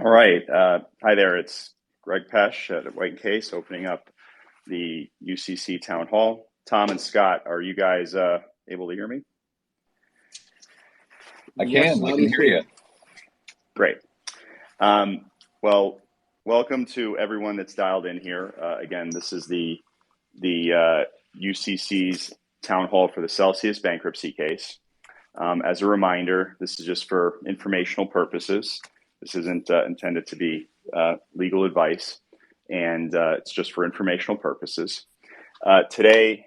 All right. Hi there. It's Greg Pesch at White & Case opening up the UCC Town Hall. Tom and Scott, are you guys able to hear me? I can hear you. Great. Well, welcome to everyone that's dialed in here. Again, this is the UCC's Town Hall for the Celsius bankruptcy case. As a reminder, this is just for informational purposes. This isn't intended to be legal advice, and it's just for informational purposes. Today,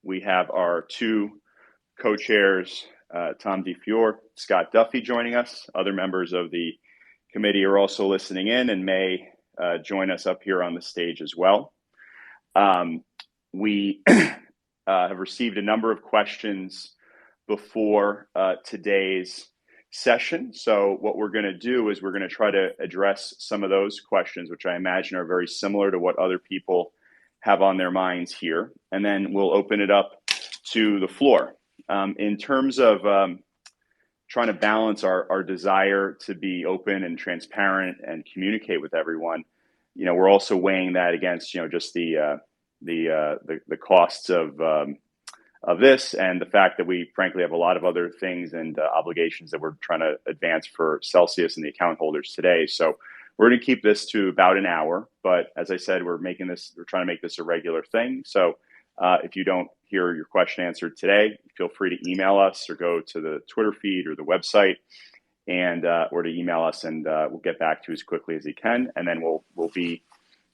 we have our two co-chairs, Tom DeFiore, Scott Duffy, joining us. Other members of the committee are also listening in and may join us up here on the stage as well. We have received a number of questions before today's session. So what we're going to do is we're going to try to address some of those questions, which I imagine are very similar to what other people have on their minds here. And then we'll open it up to the floor. In terms of trying to balance our desire to be open and transparent and communicate with everyone, we're also weighing that against, just the costs of this and the fact that we frankly have a lot of other things and obligations that we're trying to advance for Celsius and the account holders today. So we're going to keep this to about an hour, but as I said, we're trying to make this a regular thing. So if you don't hear your question answered today, feel free to email us or go to the Twitter feed or the website and or to email us, and we'll get back to you as quickly as we can. And then we'll be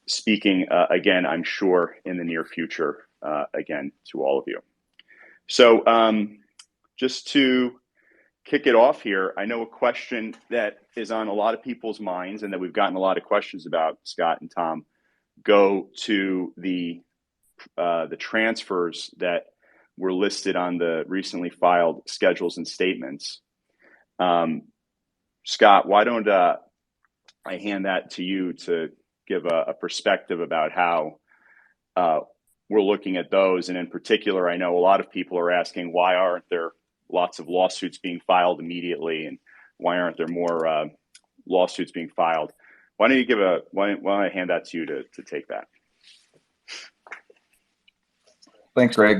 speaking again, I'm sure, in the near future again to all of you. So just to kick it off here, I know a question that is on a lot of people's minds and that we've gotten a lot of questions about, Scott and Tom, go to the transfers that were listed on the recently filed schedules and statements. Scott, why don't I hand that to you to give a perspective about how we're looking at those. And in particular, I know a lot of people are asking, why aren't there lots of lawsuits being filed immediately? And why aren't there more lawsuits being filed? Why don't you why don't I hand that to you to take that? Thanks, Greg.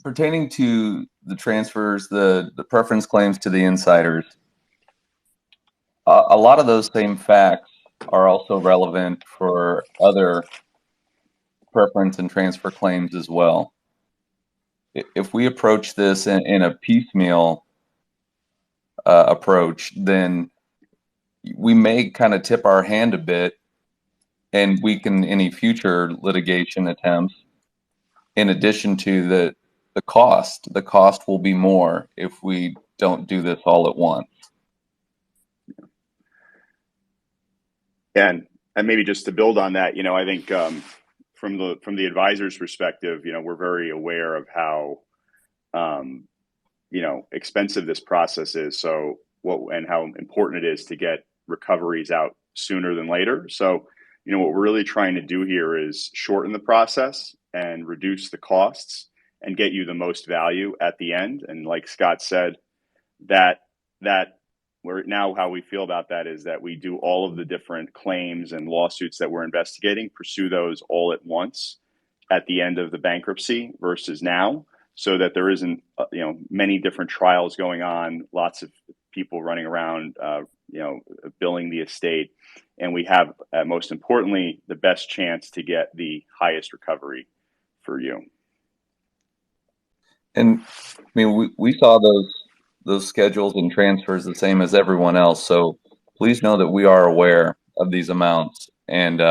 Pertaining to the transfers, the preference claims to the insiders, a lot of those same facts are also relevant for other preference and transfer claims as well. If we approach this in a piecemeal approach, then we may kind of tip our hand a bit and weaken any future litigation attempts. In addition to the cost will be more if we don't do this all at once. And maybe just to build on that, I think from the advisor's perspective, we're very aware of how expensive this process is. So and how important it is to get recoveries out sooner than later. So what we're really trying to do here is shorten the process and reduce the costs and get you the most value at the end. And like Scott said, that we're now, how we feel about that is that we do all of the different claims and lawsuits that we're investigating, pursue those all at once at the end of the bankruptcy versus now, so that there isn't, many different trials going on, lots of people running around, billing the estate. And we have, most importantly, the best chance to get the highest recovery for you. And I mean, we saw those schedules and transfers the same as everyone else. So please know that we are aware of these amounts. And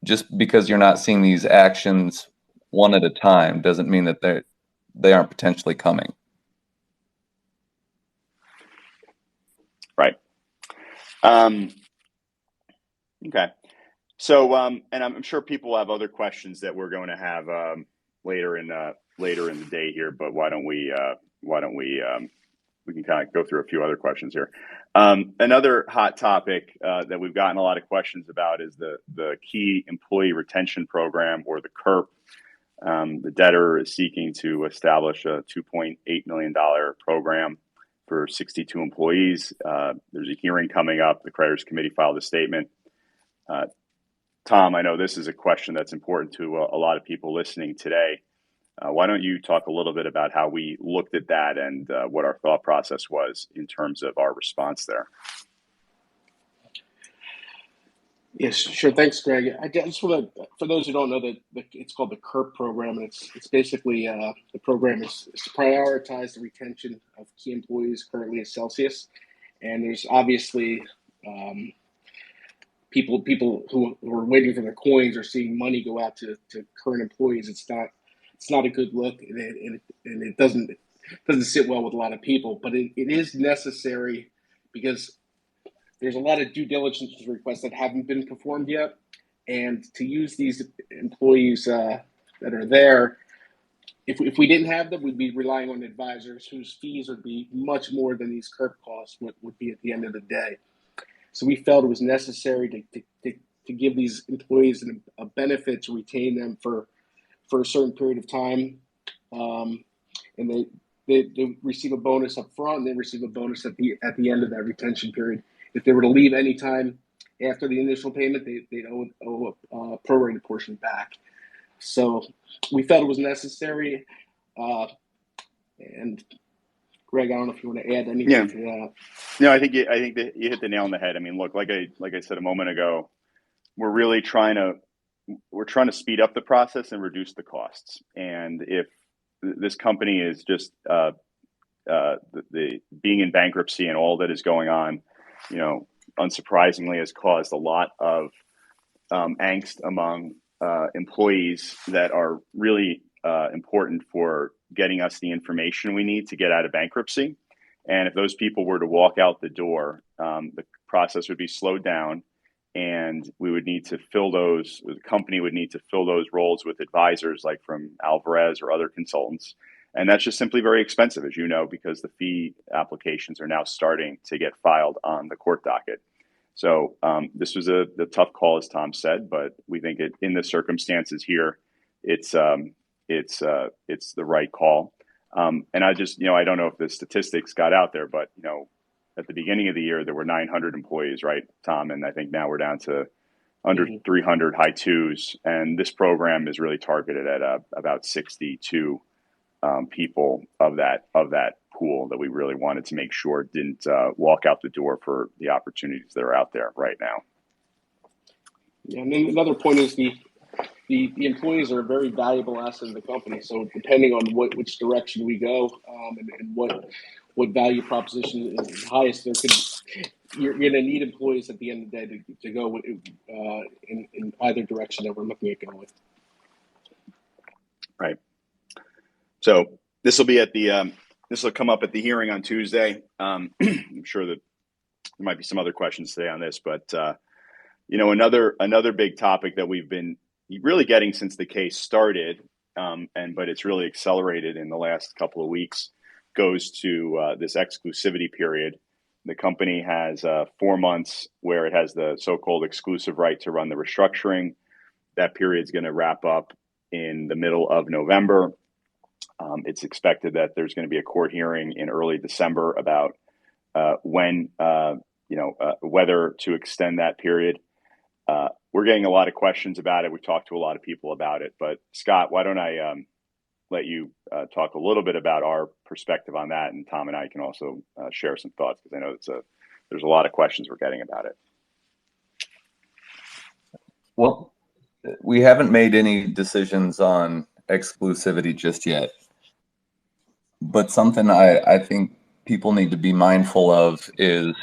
just because you're not seeing these actions one at a time doesn't mean that they aren't potentially coming. Right. Okay. So, and I'm sure people have other questions that we're going to have later in the day here. But why don't we can kind of go through a few other questions here. Another hot topic that we've gotten a lot of questions about is the Key Employee Retention Program, or the KERP. The debtor is seeking to establish a $2.8 million program for 62 employees. There's a hearing coming up. The creditors committee filed a statement. Tom, I know this is a question that's important to a lot of people listening today. Why don't you talk a little bit about how we looked at that and what our thought process was in terms of our response there? Yes, sure. Thanks, Greg. I just want to, for those who don't know, that it's called the CURP program, and it's basically the program is to prioritize the retention of key employees currently at Celsius, and there's obviously people who are waiting for their coins or seeing money go out to current employees. It's not a good look, and it doesn't sit well with a lot of people. But it is necessary because there's a lot of due diligence requests that haven't been performed yet, and to use these employees that are there, if we didn't have them, we'd be relying on advisors whose fees would be much more than these CURP costs would be at the end of the day. So we felt it was necessary to give these employees a benefit to retain them for a certain period of time, and they receive a bonus up front, and they receive a bonus at the end of that retention period. If they were to leave any time after the initial payment, they'd owe a prorated portion back. So we felt it was necessary. And Greg, I don't know if you want to add anything to that. No, I think that you hit the nail on the head. I mean, look, like I said a moment ago, we're really trying to speed up the process and reduce the costs. And if this company is just the being in bankruptcy and all that is going on, unsurprisingly has caused a lot of angst among employees that are really important for getting us the information we need to get out of bankruptcy. And if those people were to walk out the door, the process would be slowed down, and we would need to the company would need to fill those roles with advisors like from Alvarez or other consultants. And that's just simply very expensive, as you know, because the fee applications are now starting to get filed on the court docket. So this was the tough call, as Tom said, but we think in the circumstances here, it's the right call. And I just, I don't know if the statistics got out there, but at the beginning of the year there were 900 employees, right, Tom? And I think now we're down to under 300, high twos, and this program is really targeted at about 62 people of that pool that we really wanted to make sure didn't walk out the door for the opportunities that are out there right now. Yeah, and then another point is the employees are a very valuable asset of the company. So depending on which direction we go and what value proposition is highest, you're going to need employees at the end of the day to go in either direction that we're looking at going. Right. So this will come up at the hearing on Tuesday. I'm sure that there might be some other questions today on this, but another big topic that we've been really getting since the case started, but it's really accelerated in the last couple of weeks, goes to this exclusivity period. The company has 4 months where it has the so-called exclusive right to run the restructuring. That period is going to wrap up in the middle of November. It's expected that there's going to be a court hearing in early December about whether to extend that period. We're getting a lot of questions about it. We've talked to a lot of people about it. But Scott, why don't I let you talk a little bit about our perspective on that, and Tom and I can also share some thoughts, because I know there's a lot of questions we're getting about it. Well, we haven't made any decisions on exclusivity just yet, but something I think people need to be mindful of is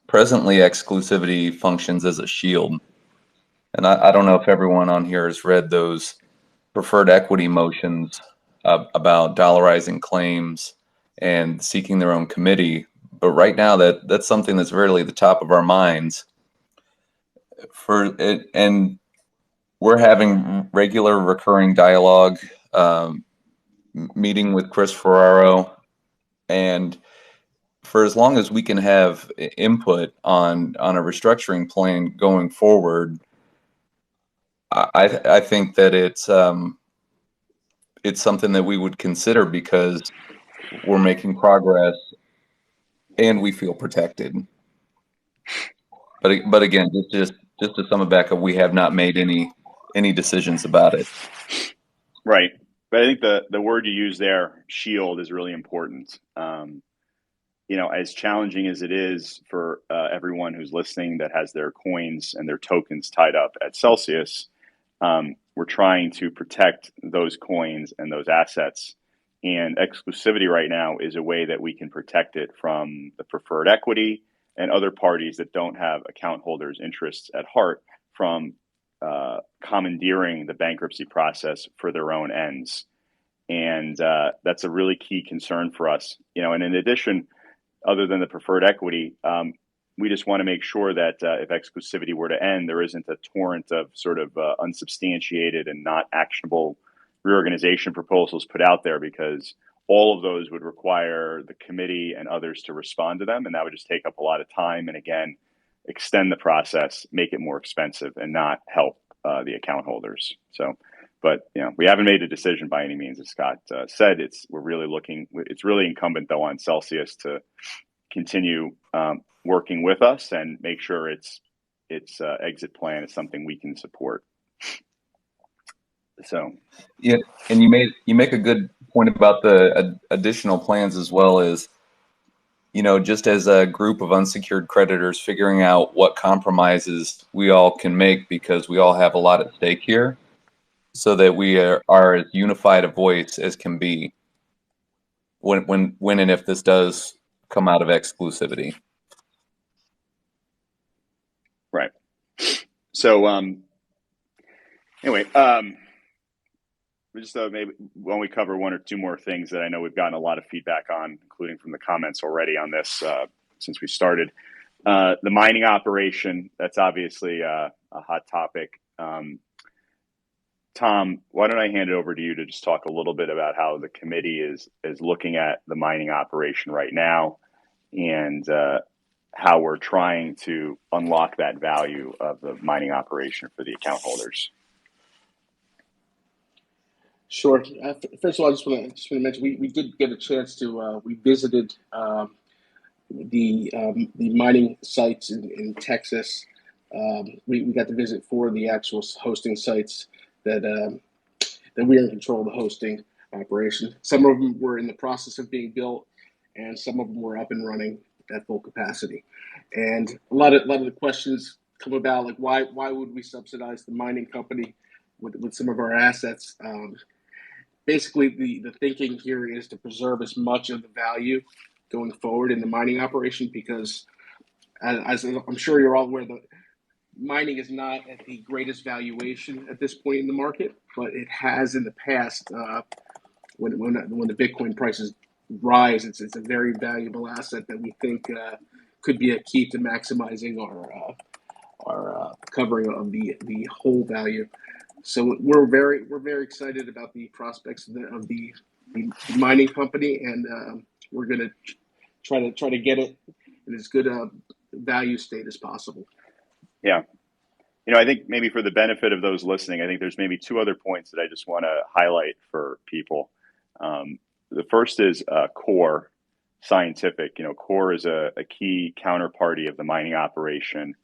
presently exclusivity functions as a shield. And I don't know if everyone on here has read those preferred equity motions about dollarizing claims and seeking their own committee. But right now that's something that's really the top of our minds for it. And we're having regular recurring dialogue, meeting with Chris Ferraro, and for as long as we can have input on a restructuring plan going forward, I think that it's something that we would consider, because we're making progress and we feel protected. But again, just to sum it back up, we have not made any decisions about it. Right. But I think the word you use there, shield, is really important. As challenging as it is for everyone who's listening that has their coins and their tokens tied up at Celsius, we're trying to protect those coins and those assets. And exclusivity right now is a way that we can protect it from the preferred equity and other parties that don't have account holders' interests at heart from commandeering the bankruptcy process for their own ends. And that's a really key concern for us. And in addition, other than the preferred equity, we just want to make sure that if exclusivity were to end, there isn't a torrent of sort of unsubstantiated and not actionable reorganization proposals put out there, because all of those would require the committee and others to respond to them. And that would just take up a lot of time. And again, extend the process, make it more expensive, and not help the account holders. But we haven't made a decision by any means. As Scott said, it's really incumbent though on Celsius to continue working with us and make sure its exit plan is something we can support. So yeah, and you make a good point about the additional plans, as well as just as a group of unsecured creditors figuring out what compromises we all can make, because we all have a lot at stake here, so that we are as unified a voice as can be when and if this does come out of exclusivity. Right. So anyway, just maybe when we cover one or two more things that I know we've gotten a lot of feedback on, including from the comments already on this since we started. The mining operation, that's obviously a hot topic. Tom, why don't I hand it over to you to just talk a little bit about how the committee is looking at the mining operation right now, and how we're trying to unlock that value of the mining operation for the account holders. Sure. First of all, I just want to mention we did get a chance to we visited the mining sites in Texas. We got to visit 4 of the actual hosting sites that we are in control of the hosting operation. Some of them were in the process of being built, and some of them were up and running at full capacity. And a lot of the questions come about, like why would we subsidize the mining company with some of our assets? Basically, the thinking here is to preserve as much of the value going forward in the mining operation, because as I'm sure you're all aware, the mining is not at the greatest valuation at this point in the market, but it has in the past. When the Bitcoin prices rise, it's a very valuable asset that we think could be a key to maximizing our covering of the whole value. So we're very excited about the prospects of the mining company, and we're going to try to get it in as good a value state as possible. Yeah. I think maybe for the benefit of those listening, I think there's maybe 2 other points that I just want to highlight for people. The first is Core Scientific. Core is a key counterparty of the mining operation.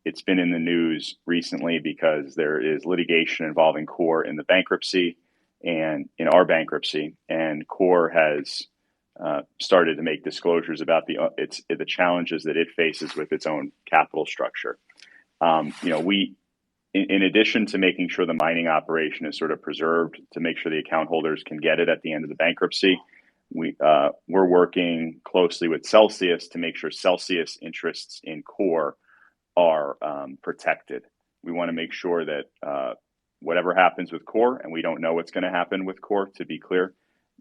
It's been in the news recently because there is litigation involving Core in the bankruptcy and in our bankruptcy. And Core has started to make disclosures about the challenges that it faces with its own capital structure. We, in addition to making sure the mining operation is sort of preserved to make sure the account holders can get it at the end of the bankruptcy, we're working closely with Celsius to make sure Celsius interests in Core are protected. We want to make sure that whatever happens with Core, and we don't know what's going to happen with Core, to be clear,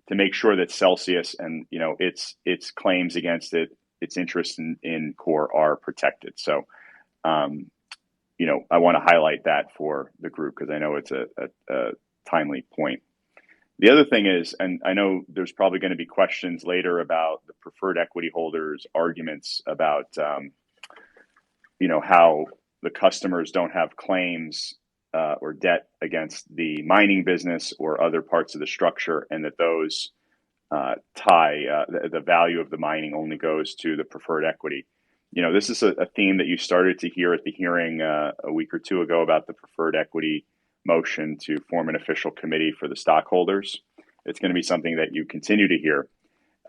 to make sure that Celsius and its claims against it, its interest in Core are protected. So I want to highlight that for the group because I know it's a timely point. The other thing is, and I know there's probably going to be questions later about the preferred equity holders' arguments about, how the customers don't have claims or debt against the mining business or other parts of the structure, and that those tie the value of the mining only goes to the preferred equity. This is a theme that you started to hear at the hearing a week or two ago about the preferred equity motion to form an official committee for the stockholders. It's going to be something that you continue to hear.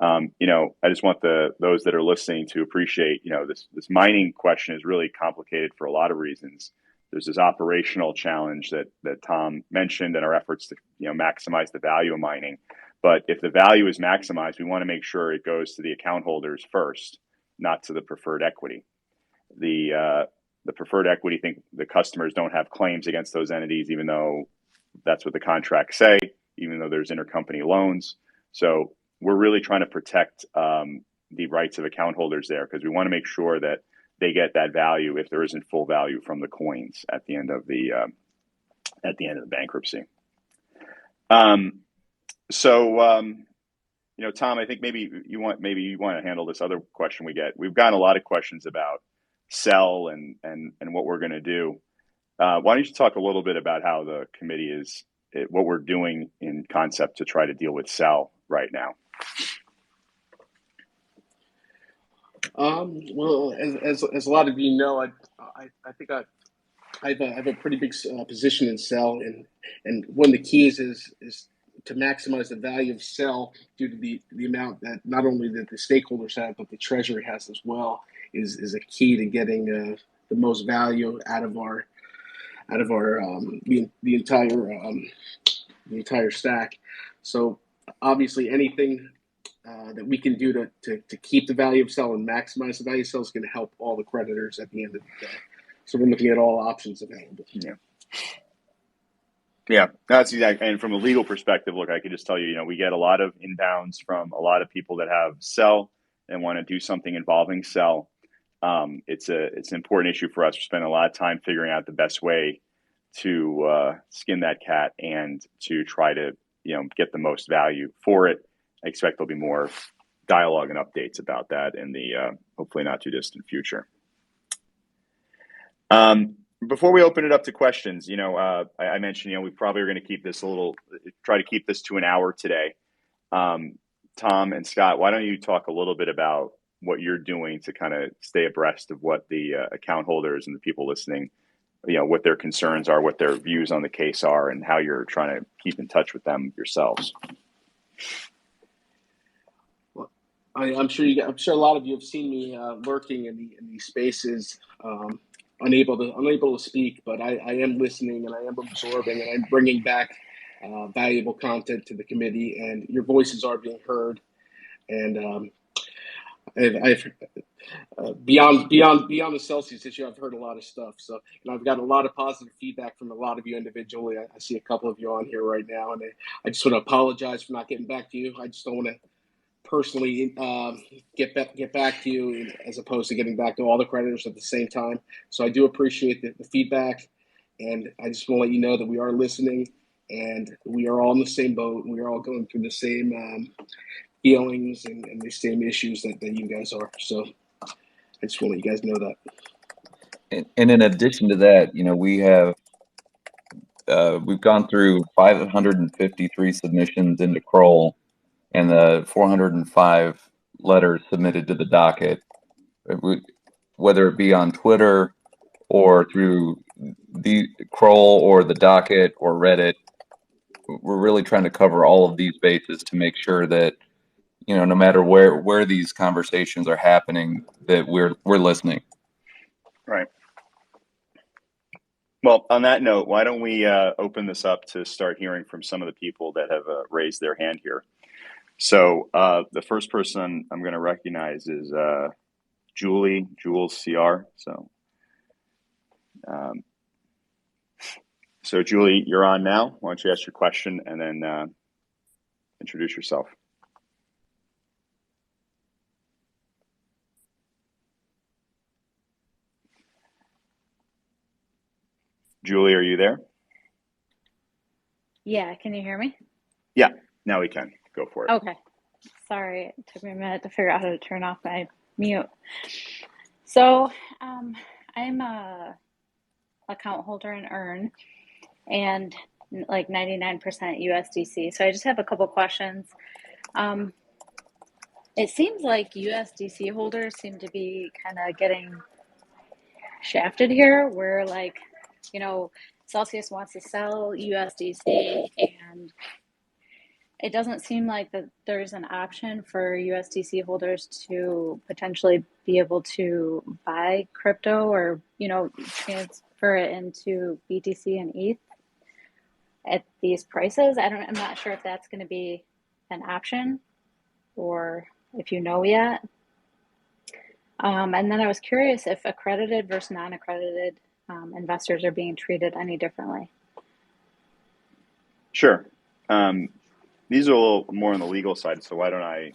I just want those that are listening to appreciate, this mining question is really complicated for a lot of reasons. There's this operational challenge that Tom mentioned in our efforts to, maximize the value of mining. But if the value is maximized, we want to make sure it goes to the account holders first, not to the preferred equity. The preferred equity think the customers don't have claims against those entities, even though that's what the contracts say, even though there's intercompany loans. So we're really trying to protect the rights of account holders there, because we want to make sure that they get that value if there isn't full value from the coins at the end of the bankruptcy. Tom, I think maybe you want to handle this other question we get. We've gotten a lot of questions about sell and what we're going to do. Why don't you talk a little bit about how the committee what we're doing in concept to try to deal with sell right now? Well, as a lot of you know, I think I have a pretty big position in sell, and one of the keys is to maximize the value of sell due to the amount that not only that the stakeholders have, but the Treasury has as well, is a key to getting the most value out of our the entire stack. So obviously anything that we can do to keep the value of sell and maximize the value of sell is going to help all the creditors at the end of the day. So we're looking at all options available. Yeah, that's exactly. And from a legal perspective, look, I can just tell you, we get a lot of inbounds from a lot of people that have sell and want to do something involving sell. It's an important issue for us. We're spending a lot of time figuring out the best way to skin that cat and to try to, get the most value for it. I expect there'll be more dialogue and updates about that in the hopefully not too distant future. Before we open it up to questions, I mentioned, we probably are going to try to keep this to an hour today. Tom and Scott, why don't you talk a little bit about what you're doing to kind of stay abreast of what the account holders and the people listening, what their concerns are, what their views on the case are, and how you're trying to keep in touch with them yourselves. Well, I'm sure a lot of you have seen me lurking in these spaces, unable to speak, but I am listening and I am absorbing and I'm bringing back valuable content to the committee, and your voices are being heard. And I've beyond the Celsius issue, I've heard a lot of stuff. So, and I've got a lot of positive feedback from a lot of you individually. I see a couple of you on here right now, and I just want to apologize for not getting back to you. I just don't want to personally get back to you as opposed to getting back to all the creditors at the same time. So I do appreciate the feedback, and I just want to let you know that we are listening and we are all in the same boat. We are all going through the same feelings and the same issues that you guys are. So I just want to let you guys know that. And in addition to that, we've gone through 553 submissions into Kroll and the 405 letters submitted to the docket, whether it be on Twitter or through the Kroll or the docket or Reddit. We're really trying to cover all of these bases to make sure that, no matter where these conversations are happening, that we're listening. Right. Well, on that note, why don't we open this up to start hearing from some of the people that have raised their hand here. So the first person I'm going to recognize is Jules CR. So Julie, you're on now. Why don't you ask your question and then introduce yourself. Julie, are you there? Yeah, can you hear me? Yeah, now we can. Go for it. Okay. Sorry, it took me a minute to figure out how to turn off my mute. So I'm a account holder in Earn and like 99% USDC. So I just have a couple questions. It seems like USDC holders seem to be kind of getting shafted here, where like, you know, Celsius wants to sell USDC, and it doesn't seem like that there's an option for USDC holders to potentially be able to buy crypto or, you know, transfer it into BTC and ETH at these prices. I'm not sure if that's going to be an option or if you know yet. And then I was curious if accredited versus non-accredited investors are being treated any differently. Sure. These are a little more on the legal side, so why don't I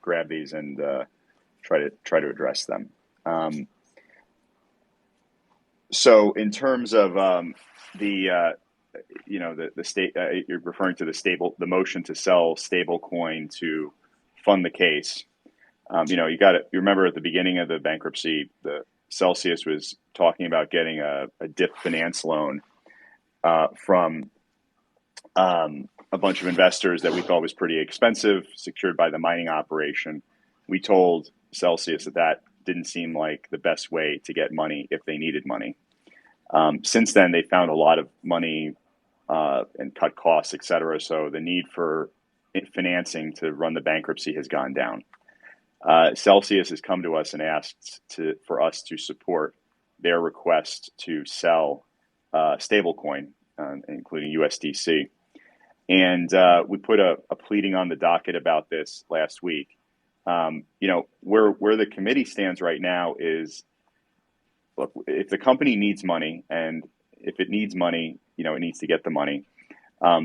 grab these and try to address them. So in terms of the state, you're referring to the motion to sell stablecoin to fund the case. You remember at the beginning of the bankruptcy, the Celsius was talking about getting a DIP finance loan from a bunch of investors that we thought was pretty expensive, secured by the mining operation. We told Celsius that didn't seem like the best way to get money if they needed money. Since then, they found a lot of money and cut costs, et cetera. So the need for financing to run the bankruptcy has gone down. Celsius has come to us and asked for us to support their request to sell stablecoin, including USDC. And we put a pleading on the docket about this last week. Where the committee stands right now is, look, if the company needs money, and if it needs money, it needs to get the money.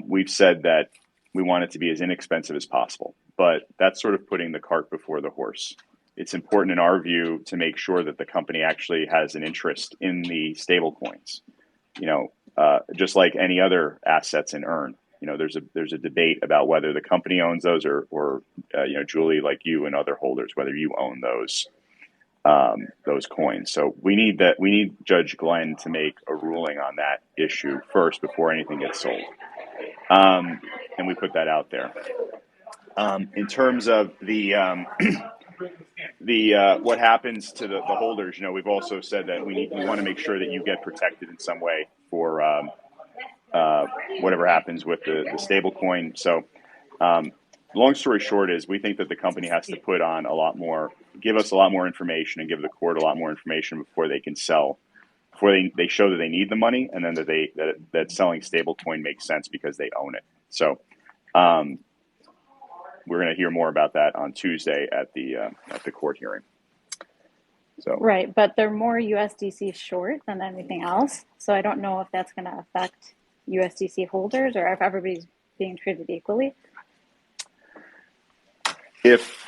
We've said that we want it to be as inexpensive as possible, but that's sort of putting the cart before the horse. It's important in our view to make sure that the company actually has an interest in the stable coins, just like any other assets in Earn. There's a debate about whether the company owns those or Julie, like you and other holders, whether you own those coins. So we need Judge Glenn to make a ruling on that issue first before anything gets sold. And we put that out there. In terms of the what happens to the holders, we've also said that we want to make sure that you get protected in some way for whatever happens with the stable coin. So long story short is we think that the company has to put on give us a lot more information and give the court a lot more information before they can sell, before they show that they need the money, and then that selling stablecoin makes sense because they own it. So we're going to hear more about that on Tuesday at the court hearing. So right, but they're more USDC short than anything else. So I don't know if that's going to affect USDC holders or if everybody's being treated equally. If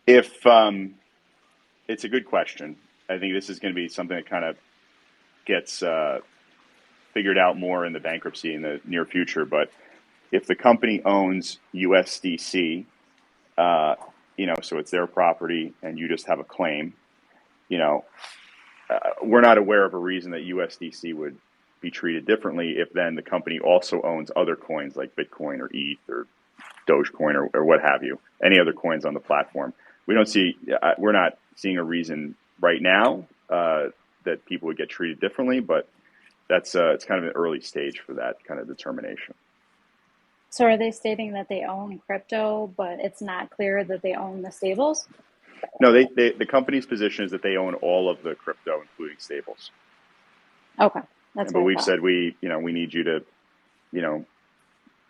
it's a good question. I think this is going to be something that kind of gets figured out more in the bankruptcy in the near future. But if the company owns USDC, so it's their property and you just have a claim, we're not aware of a reason that USDC would be treated differently if then the company also owns other coins like Bitcoin or ETH or Dogecoin or what have you, any other coins on the platform. We're not seeing a reason right now that people would get treated differently, but it's kind of an early stage for that kind of determination. So are they stating that they own crypto, but it's not clear that they own the stables? No, the company's position is that they own all of the crypto, including stables. Okay, but we've said we need you to,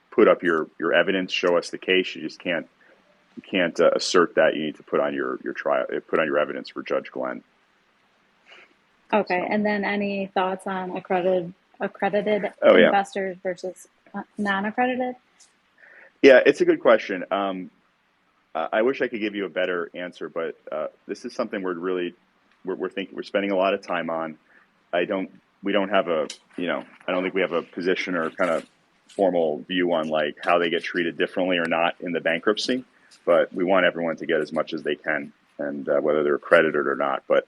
put up your evidence, show us the case. You just can't assert that. You need to put on your evidence for Judge Glenn. Okay, so. And then any thoughts on accredited investors versus non-accredited? Yeah, it's a good question. I wish I could give you a better answer, but this is something we're spending a lot of time on. I don't think we have a position or kind of formal view on like how they get treated differently or not in the bankruptcy, but we want everyone to get as much as they can, and whether they're accredited or not. But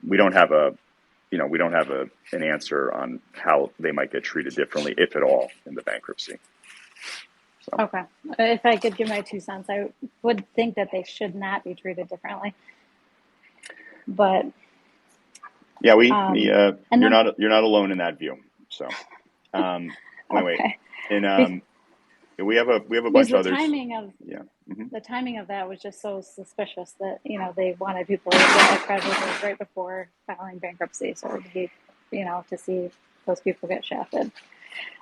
we don't have an answer on how they might get treated differently, if at all, in the bankruptcy. So Okay. If I could give my 2 cents, I would think that they should not be treated differently. But yeah, and you're then not alone in that view. So anyway, okay, and we have a because bunch of others. Yeah. the timing of that was just so suspicious that they wanted people to get accredited right before filing bankruptcy, so to be, to see those people get shafted.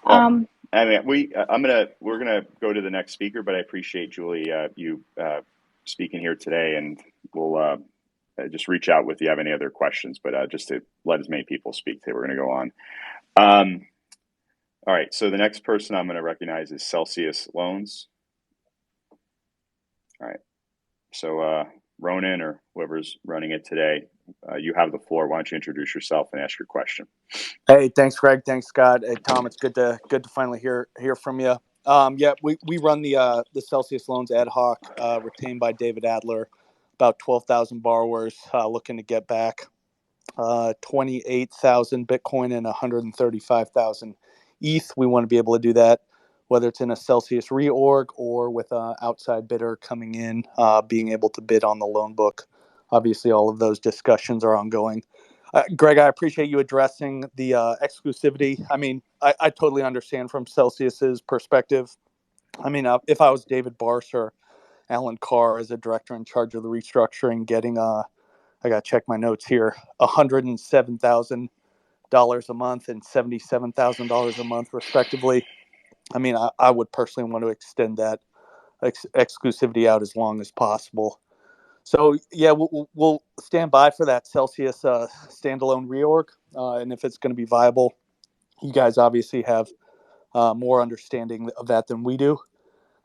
Well, I mean, we're gonna go to the next speaker, but I appreciate Julie you speaking here today, and we'll just reach out if you have any other questions. But just to let as many people speak today, we're gonna go on. All right, so the next person I'm going to recognize is Celsius Loans. All right, so Ronan or whoever's running it today, you have the floor. Why don't you introduce yourself and ask your question? Hey, thanks, Greg. Thanks, Scott. Hey, Tom. It's good to finally hear from you. Yeah, we run the Celsius Loans ad hoc, retained by David Adler, about 12,000 borrowers looking to get back 28,000 Bitcoin and 135,000 ETH. We want to be able to do that, whether it's in a Celsius reorg or with an outside bidder coming in, being able to bid on the loan book. Obviously, all of those discussions are ongoing. Greg, I appreciate you addressing the exclusivity. I mean, I totally understand from Celsius's perspective. I mean, if I was David Barse or Alan Carr as a director in charge of the restructuring, getting I got to check my notes here, $107,000 a month and $77,000 a month, respectively. I mean, I would personally want to extend that exclusivity out as long as possible. So, yeah, we'll stand by for that Celsius standalone reorg. And if it's going to be viable, you guys obviously have more understanding of that than we do.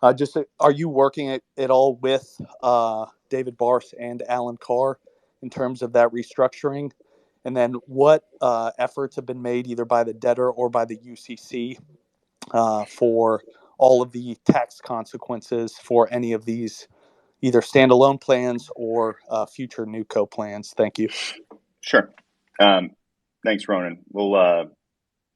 Are you working at all with David Barse and Alan Carr in terms of that restructuring? And then what efforts have been made either by the debtor or by the UCC for all of the tax consequences for any of these either standalone plans or future NewCo plans? Thank you. Sure. Thanks, Ronan. Well,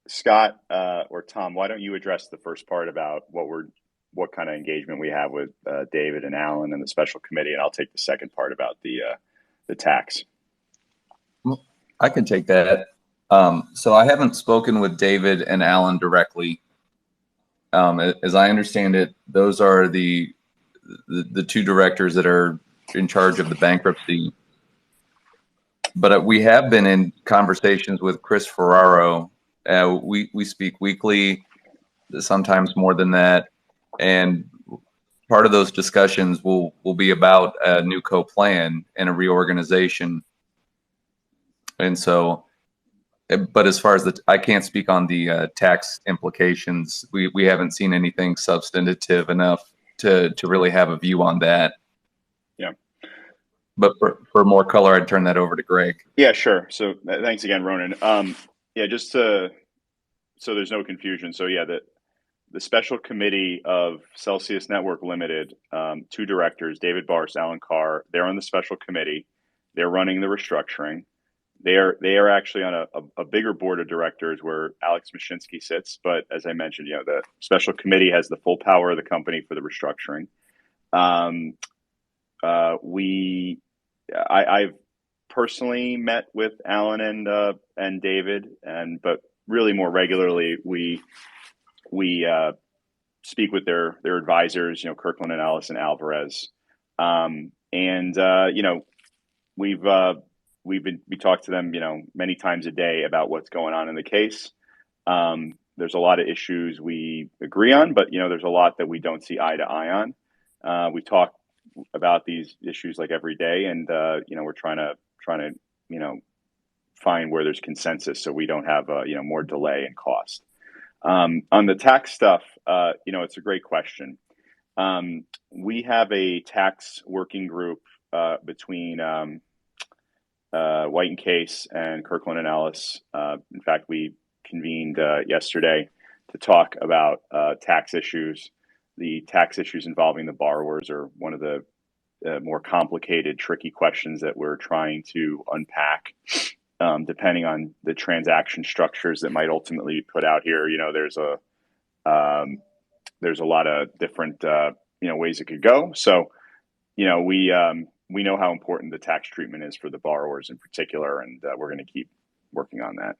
Scott or Tom, why don't you address the first part about what kind of engagement we have with David and Alan and the special committee, and I'll take the second part about the tax. I can take that. So I haven't spoken with David and Alan directly. As I understand it, those are the two directors that are in charge of the bankruptcy. But we have been in conversations with Chris Ferraro. We speak weekly, sometimes more than that, and part of those discussions will be about a NewCo plan and a reorganization. And so, but as far as I can't speak on the tax implications. We haven't seen anything substantive enough to really have a view on that. Yeah. But for more color, I'd turn that over to Greg. Yeah, sure. So thanks again, Ronan. Yeah, so there's no confusion. So yeah, the special committee of Celsius Network Limited, two directors, David Barse, Alan Carr, they're on the special committee. They're running the restructuring. They are actually on a bigger board of directors where Alex Mashinsky sits. But as I mentioned, the special committee has the full power of the company for the restructuring. I've personally met with Alan and David, but really more regularly we speak with their advisors, Kirkland and Allison Alvarez, we talk to them, many times a day about what's going on in the case. There's a lot of issues we agree on, but there's a lot that we don't see eye to eye on. We talk about these issues like every day, and we're trying to find where there's consensus so we don't have more delay and cost. On the tax stuff, it's a great question. We have a tax working group between White and Case and Kirkland and Ellis. In fact, we convened yesterday to talk about tax issues. The tax issues involving the borrowers are one of the more complicated, tricky questions that we're trying to unpack. Depending on the transaction structures that might ultimately be put out here, there's there's a lot of different ways it could go. So we know how important the tax treatment is for the borrowers in particular, and we're going to keep working on that.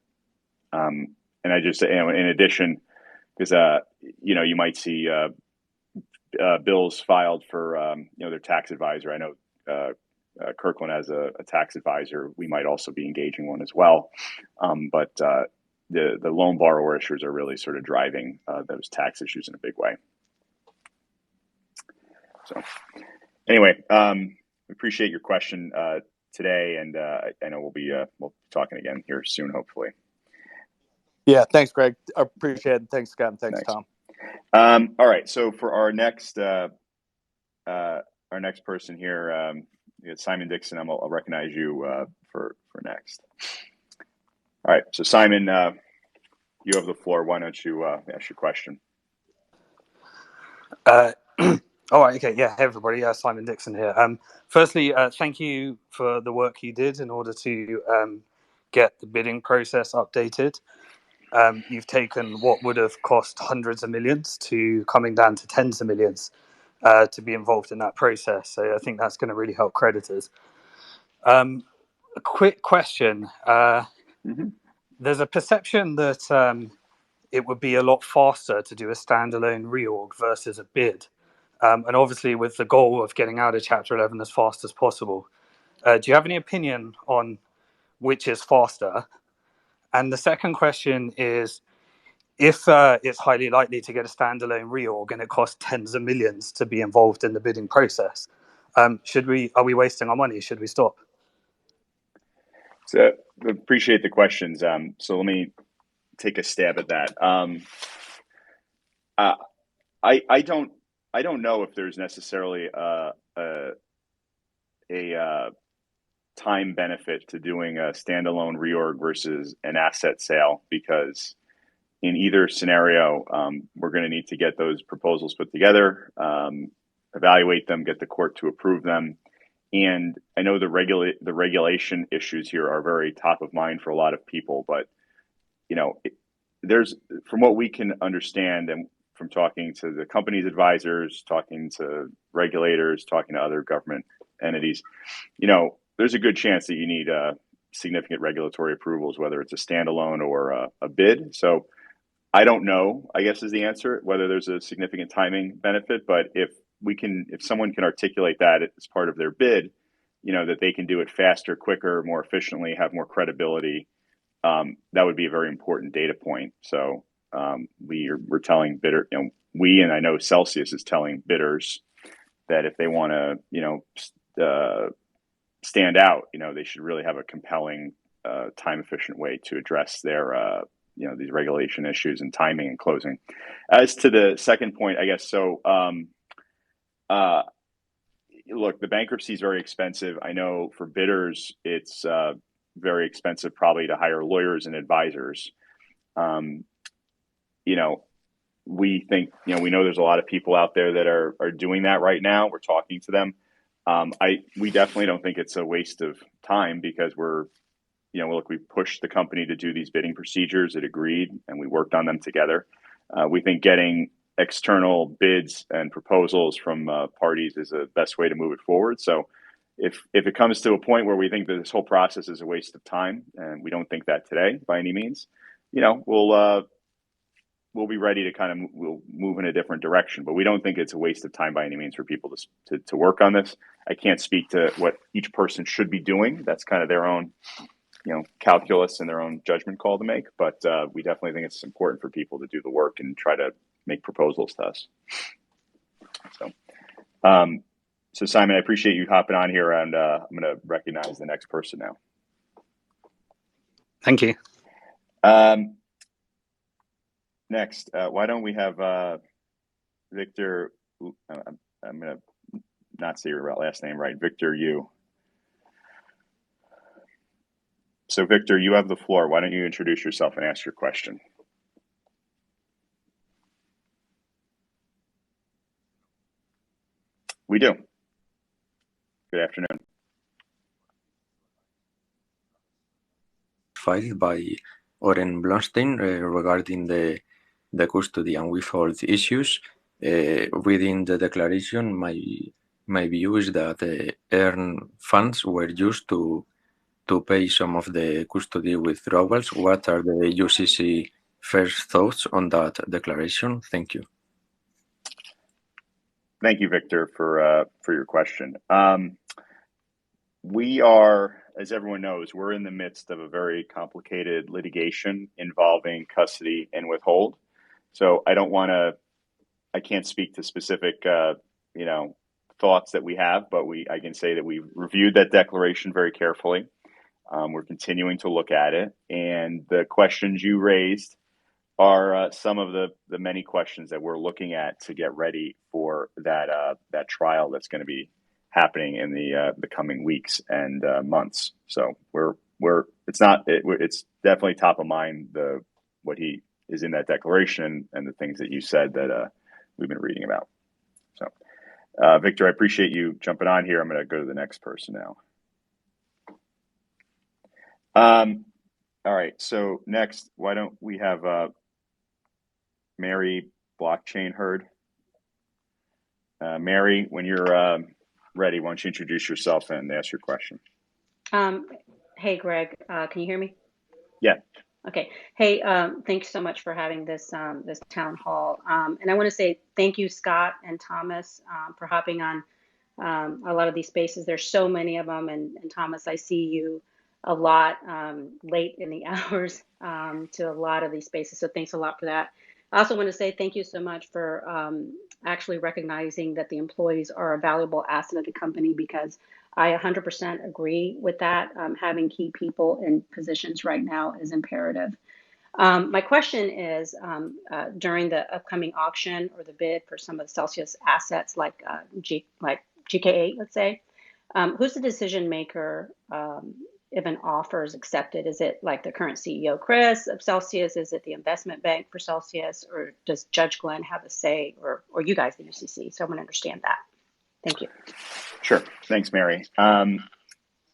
And I just in addition, because you might see bills filed for their tax advisor. I know Kirkland has a tax advisor. We might also be engaging one as well. But the loan borrower issues are really sort of driving those tax issues in a big way. So anyway, we appreciate your question today, and I know we'll be talking again here soon, hopefully. Yeah, thanks, Greg. I appreciate it. Thanks, Scott, and thanks, Tom. All right, so for our next person here, Simon Dixon, I'll recognize you for next. All right, so Simon, you have the floor. Why don't you ask your question? All right, okay, yeah, hey everybody, Simon Dixon here. Firstly, thank you for the work you did in order to get the bidding process updated. You've taken what would have cost hundreds of millions to coming down to tens of millions to be involved in that process. So I think that's going to really help creditors. A quick question. There's a perception that it would be a lot faster to do a standalone reorg versus a bid. And obviously with the goal of getting out of Chapter 11 as fast as possible. Do you have any opinion on which is faster? And the second question is, if it's highly likely to get a standalone reorg and it costs tens of millions to be involved in the bidding process, are we wasting our money? Should we stop? So appreciate the questions. So let me take a stab at that. I don't know if there's necessarily a time benefit to doing a standalone reorg versus an asset sale, because in either scenario, we're going to need to get those proposals put together, evaluate them, get the court to approve them. And I know the regulation issues here are very top of mind for a lot of people, but there's, from what we can understand and from talking to the company's advisors, talking to regulators, talking to other government entities, there's a good chance that you need significant regulatory approvals, whether it's a standalone or a bid. So I don't know, I guess is the answer, whether there's a significant timing benefit, but if someone can articulate that as part of their bid, that they can do it faster, quicker, more efficiently, have more credibility, that would be a very important data point. So we're telling bidder, and I know Celsius is telling bidders that if they want to, stand out, they should really have a compelling, time-efficient way to address their, these regulation issues and timing and closing. As to the second point, I guess so. Look, the bankruptcy is very expensive. I know for bidders, it's very expensive probably to hire lawyers and advisors. We think, we know there's a lot of people out there that are doing that right now. We're talking to them. We definitely don't think it's a waste of time, because we pushed the company to do these bidding procedures. It agreed, and we worked on them together. We think getting external bids and proposals from parties is the best way to move it forward. So if it comes to a point where we think that this whole process is a waste of time, and we don't think that today by any means, we'll be ready to we'll move in a different direction. But we don't think it's a waste of time by any means for people to work on this. I can't speak to what each person should be doing. That's kind of their own calculus and their own judgment call to make. But we definitely think it's important for people to do the work and try to make proposals to us. So Simon, I appreciate you hopping on here, and I'm going to recognize the next person now. Thank you. Next, why don't we have Victor? I'm going to not say your last name right. Victor Yu. So Victor, you have the floor. Why don't you introduce yourself and ask your question? We do. Good afternoon. Filed by Oren Blonstein regarding the custody and withhold issues. reading the declaration, my view is that earned funds were used to pay some of the custody withdrawals. What are the UCC first thoughts on that declaration? Thank you. Thank you, Victor, for your question. We are, as everyone knows, we're in the midst of a very complicated litigation involving custody and withhold. So I can't speak to specific, thoughts that we have, but I can say that we reviewed that declaration very carefully. We're continuing to look at it, and the questions you raised are some of the many questions that we're looking at to get ready for that trial that's going to be happening in the coming weeks and months. So it's definitely top of mind, what he is in that declaration and the things that you said that we've been reading about. So Victor, I appreciate you jumping on here. I'm going to go to the next person now. All right, so next, why don't we have Mary Blockchain Herd. Mary, when you're ready, why don't you introduce yourself and ask your question? Hey, Greg, can you hear me? Yeah. Okay. Hey, thanks so much for having this this town hall. And I want to say thank you, Scott and Thomas, for hopping on a lot of these spaces. There's so many of them. And Thomas, I see you a lot late in the hours to a lot of these spaces. So thanks a lot for that. I also want to say thank you so much for actually recognizing that the employees are a valuable asset of the company, because I 100% agree with that. Having key people in positions right now is imperative. My question is, during the upcoming auction or the bid for some of the Celsius assets like GK8, let's say, who's the decision maker if an offer is accepted? Is it like the current CEO, Chris, of Celsius? Is it the investment bank for Celsius? Or does Judge Glenn have a say, or you guys, the UCC? So I want to understand that. Thank you. Sure. Thanks, Mary.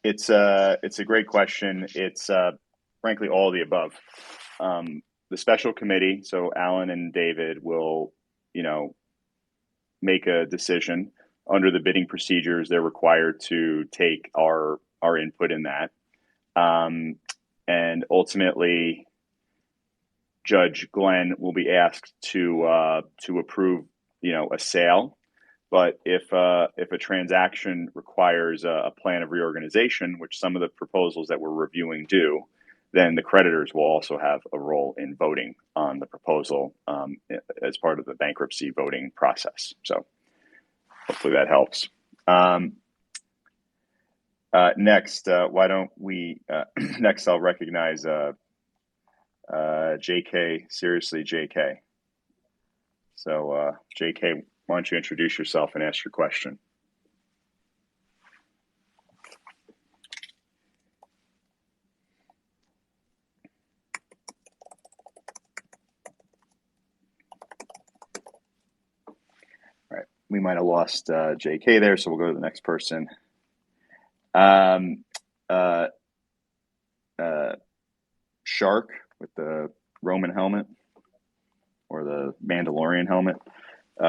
It's a great question. It's frankly all of the above. The special committee, so Alan and David will, make a decision under the bidding procedures. They're required to take our input in that. And ultimately, Judge Glenn will be asked to approve, a sale. But if a transaction requires a plan of reorganization, which some of the proposals that we're reviewing do, then the creditors will also have a role in voting on the proposal as part of the bankruptcy voting process. So hopefully that helps. Next, why don't we? Next, I'll recognize JK. Seriously, JK. So, JK, why don't you introduce yourself and ask your question? All right, we might have lost JK there, so we'll go to the next person. Shark with the Roman helmet or the Mandalorian helmet.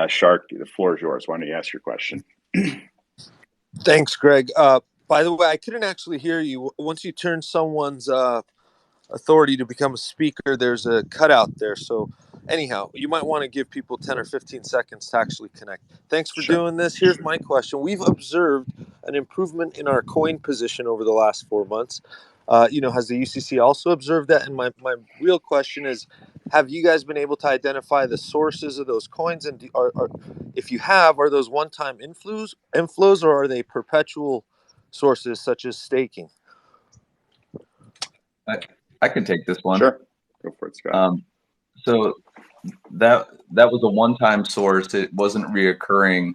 Shark, the floor is yours. Why don't you ask your question? Thanks, Greg. By the way, I couldn't actually hear you. Once you turn someone's authority to become a speaker, there's a cutout there. So anyhow, you might want to give people 10 or 15 seconds to actually connect. Thanks for doing this. Here's my question. We've observed an improvement in our coin position over the last 4 months. Has the UCC also observed that? And my real question is, have you guys been able to identify the sources of those coins? And if you have, are those one-time inflows, or are they perpetual sources such as staking? I can take this one. Sure, go for it, Scott. So that was a one-time source. It wasn't reoccurring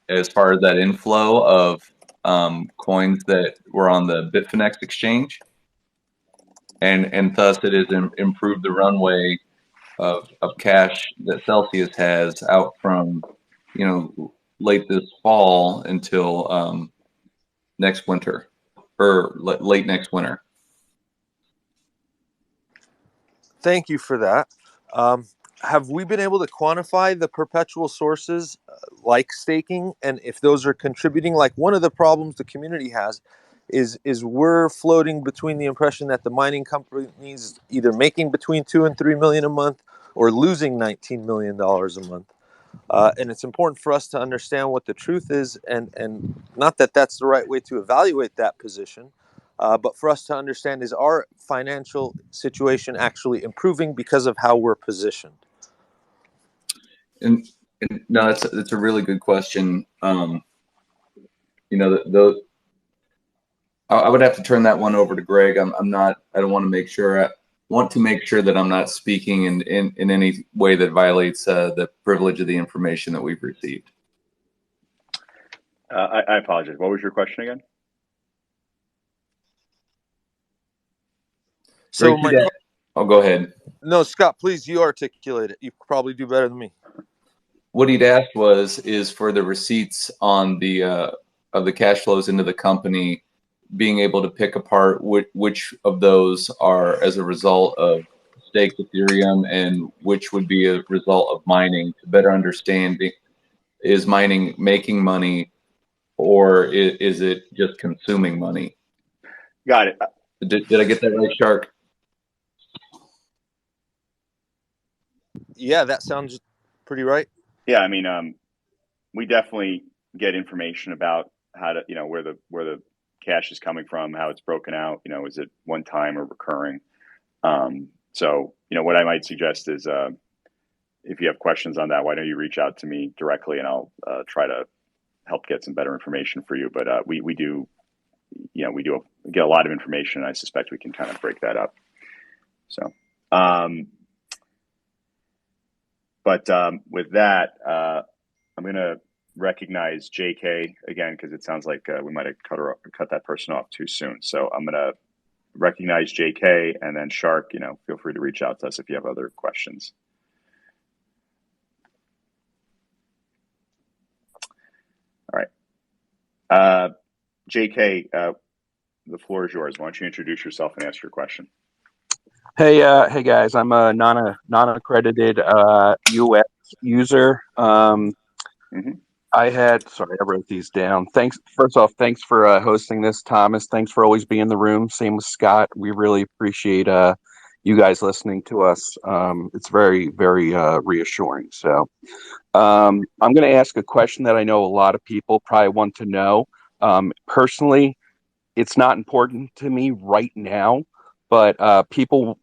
as far as that inflow of coins that were on the Bitfinex exchange, and thus it has improved the runway of cash that Celsius has out from late this fall until next winter or late next winter. Thank you for that. have we been able to quantify the perpetual sources like staking, and if those are contributing? Like, one of the problems the community has is we're floating between the impression that the mining companies either making between 2 and 3 million a month or losing $19 million a month. And it's important for us to understand what the truth is, and not that that's the right way to evaluate that position, but for us to understand, is our financial situation actually improving because of how we're positioned? And no, it's a really good question. I would have to turn that one over to Greg. I'm not. I don't want to make sure. I want to make sure that I'm not speaking in any way that violates the privilege of the information that we've received. I apologize. What was your question again? So go ahead. No, Scott, please, you articulate it. You probably do better than me. What he'd asked is for the receipts on the of the cash flows into the company, being able to pick apart which of those are as a result of staked Ethereum and which would be a result of mining, to better understand, is mining making money or is it just consuming money? Got it. Did I get that right, Shark? Yeah, that sounds pretty right. Yeah, I mean, we definitely get information about how to, where the cash is coming from, how it's broken out. Is it one time or recurring? So, what I might suggest is, if you have questions on that, why don't you reach out to me directly, and I'll try to help get some better information for you. But we do get a lot of information, and I suspect we can kind of break that up. So, with that, I'm going to recognize JK again, because it sounds like we might have cut that person off too soon. So I'm going to recognize JK, and then Shark, feel free to reach out to us if you have other questions. All right. JK, the floor is yours. Why don't you introduce yourself and ask your question? Hey guys, I'm a non-accredited UX user. I wrote these down. First off, thanks for hosting this, Thomas. Thanks for always being in the room. Same with Scott. We really appreciate you guys listening to us. It's very, very reassuring. So I'm going to ask a question that I know a lot of people probably want to know. Personally, it's not important to me right now, but people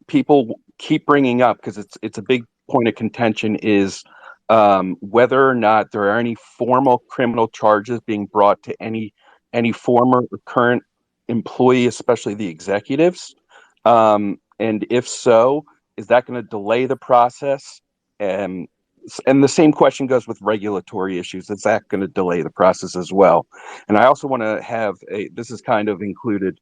keep bringing up, because it's a big point of contention, is whether or not there are any formal criminal charges being brought to any former or current employee, especially the executives, and if so, is that going to delay the process? And the same question goes with regulatory issues. Is that going to delay the process as well? And I also want to have this is kind of included.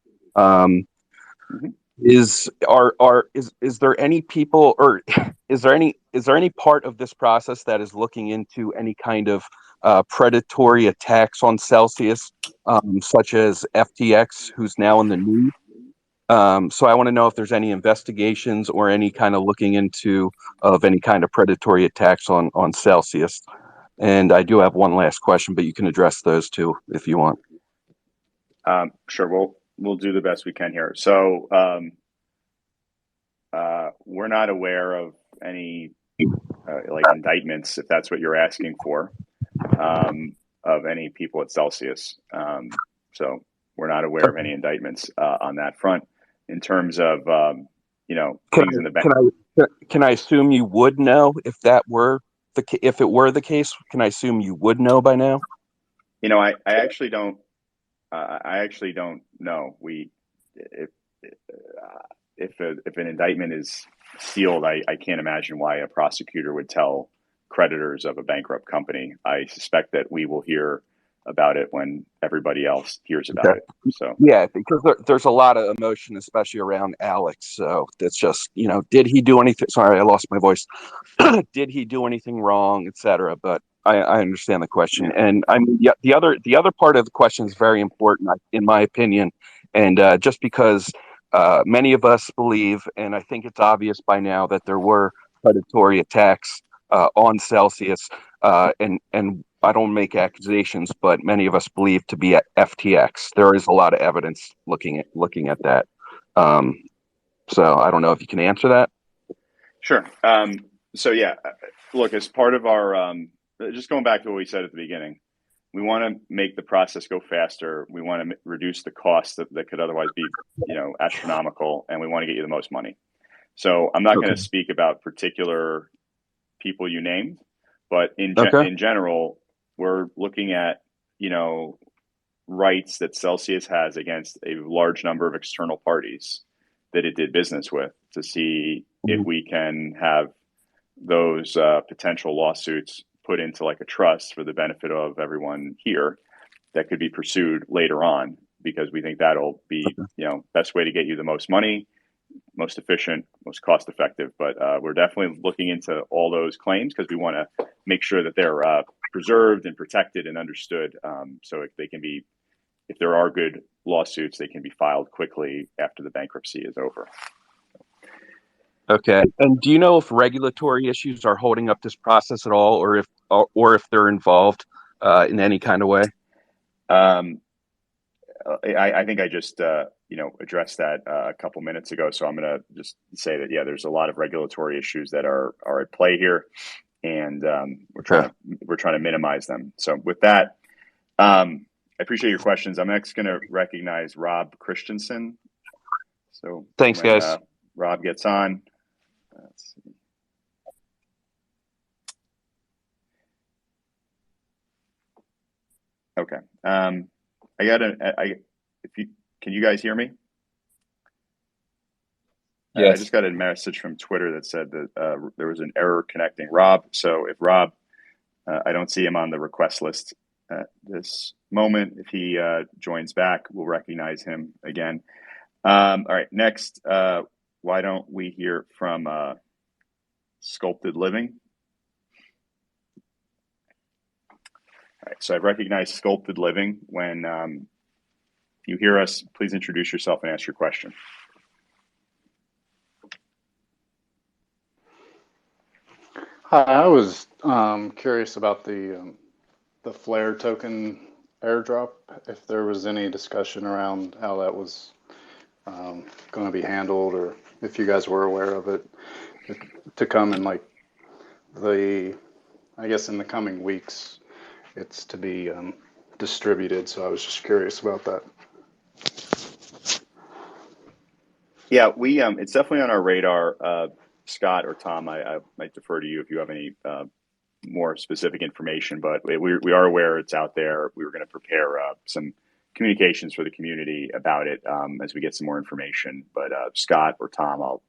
Is there any people, or is there any part of this process that is looking into any kind of predatory attacks on Celsius, such as FTX, who's now in the news? So I want to know if there's any investigations or any kind of looking into of any kind of predatory attacks on Celsius. And I do have one last question, but you can address those two if you want. Sure. We'll do the best we can here. So we're not aware of any indictments, if that's what you're asking for, of any people at Celsius. So we're not aware of any indictments on that front. In terms of things in the bank. Can I assume you would know if it were the case? Can I assume you would know by now? I actually don't. I actually don't know. If an indictment is sealed, I can't imagine why a prosecutor would tell creditors of a bankrupt company. I suspect that we will hear about it when everybody else hears about it. So yeah, because there's a lot of emotion, especially around Alex. So that's just, did he do anything? Sorry, I lost my voice. Did he do anything wrong, etc.? But I understand the question, and I mean, the other part of the question is very important, in my opinion, and just because many of us believe, and I think it's obvious by now, that there were predatory attacks on Celsius, and I don't make accusations, but many of us believe to be at FTX. There is a lot of evidence looking at that. So I don't know if you can answer that. Sure. So yeah, look, as part of our, just going back to what we said at the beginning, we want to make the process go faster. We want to reduce the costs that could otherwise be, astronomical, and we want to get you the most money. So I'm not going to speak about particular people you named, but in general, we're looking at, rights that Celsius has against a large number of external parties that it did business with to see if we can have those potential lawsuits put into like a trust for the benefit of everyone here that could be pursued later on, because we think that'll be, best way to get you the most money, most efficient, most cost effective. But we're definitely looking into all those claims because we want to make sure that they're preserved and protected and understood. So if there are good lawsuits, they can be filed quickly after the bankruptcy is over. Okay. And do you know if regulatory issues are holding up this process at all, or if they're involved in any kind of way? I think I just addressed that a couple minutes ago. So I'm going to just say that there's a lot of regulatory issues that are at play here, and we're trying to minimize them. So with that, I appreciate your questions. I'm next going to recognize Rob Christensen. So thanks, guys. Rob gets on. Let's see. Okay. Can you guys hear me? Yes. I just got a message from Twitter that said that there was an error connecting Rob. So if Rob, I don't see him on the request list at this moment. If he joins back, we'll recognize him again. All right. Next, why don't we hear from Sculpted Living? All right. So I've recognized Sculpted Living. When you hear us, please introduce yourself and ask your question. Hi, I was curious about the Flare token airdrop, if there was any discussion around how that was going to be handled, or if you guys were aware of it to come in I guess in the coming weeks, it's to be distributed. So I was just curious about that. Yeah, it's definitely on our radar. Scott or Tom, I might defer to you if you have any more specific information, but we are aware it's out there. We were going to prepare some communications for the community about it as we get some more information. But Scott or Tom, I'll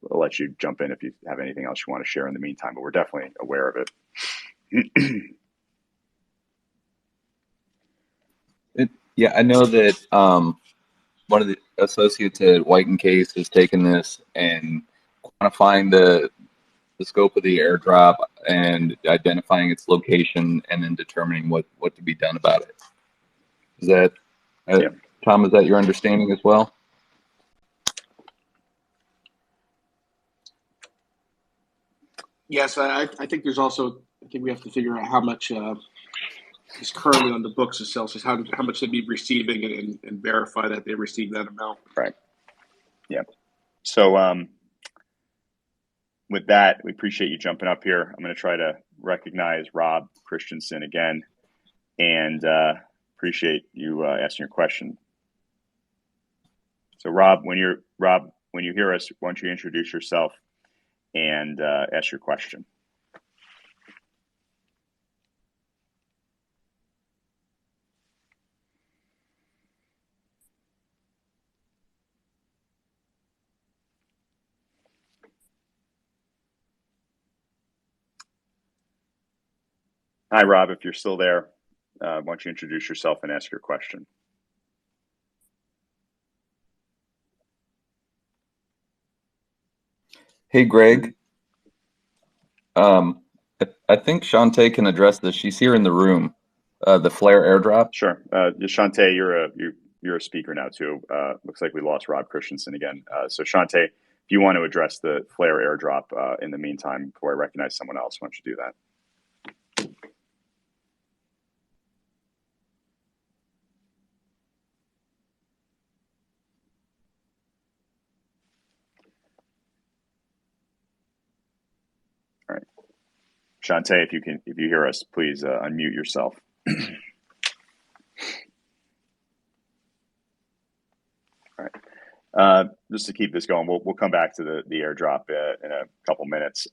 let you jump in if you have anything else you want to share in the meantime, but we're definitely aware of it. I know that one of the associates at White & Case has taken this and quantifying the scope of the airdrop and identifying its location and then determining what to be done about it. Is that, Tom, is that your understanding as well? Yes, I think there's also, I think we have to figure out how much is currently on the books of Celsius, how much they'd be receiving, and verify that they received that amount. Right. Yeah. So with that, we appreciate you jumping up here. I'm going to try to recognize Rob Christensen again, and appreciate you asking your question. So Rob, when you hear us, why don't you introduce yourself and ask your question? Hi, Rob. If you're still there, why don't you introduce yourself and ask your question? Hey, Greg. I think Shantae can address this. She's here in the room. The Flare airdrop. Sure. Shantae, you're a speaker now too. Looks like we lost Rob Christensen again. So Shantae, if if you want to address the Flare airdrop in the meantime, before I recognize someone else, why don't you do that? All right, Shantae, if you hear us, please unmute yourself. All right. Just to keep this going, we'll come back to the airdrop in a couple minutes.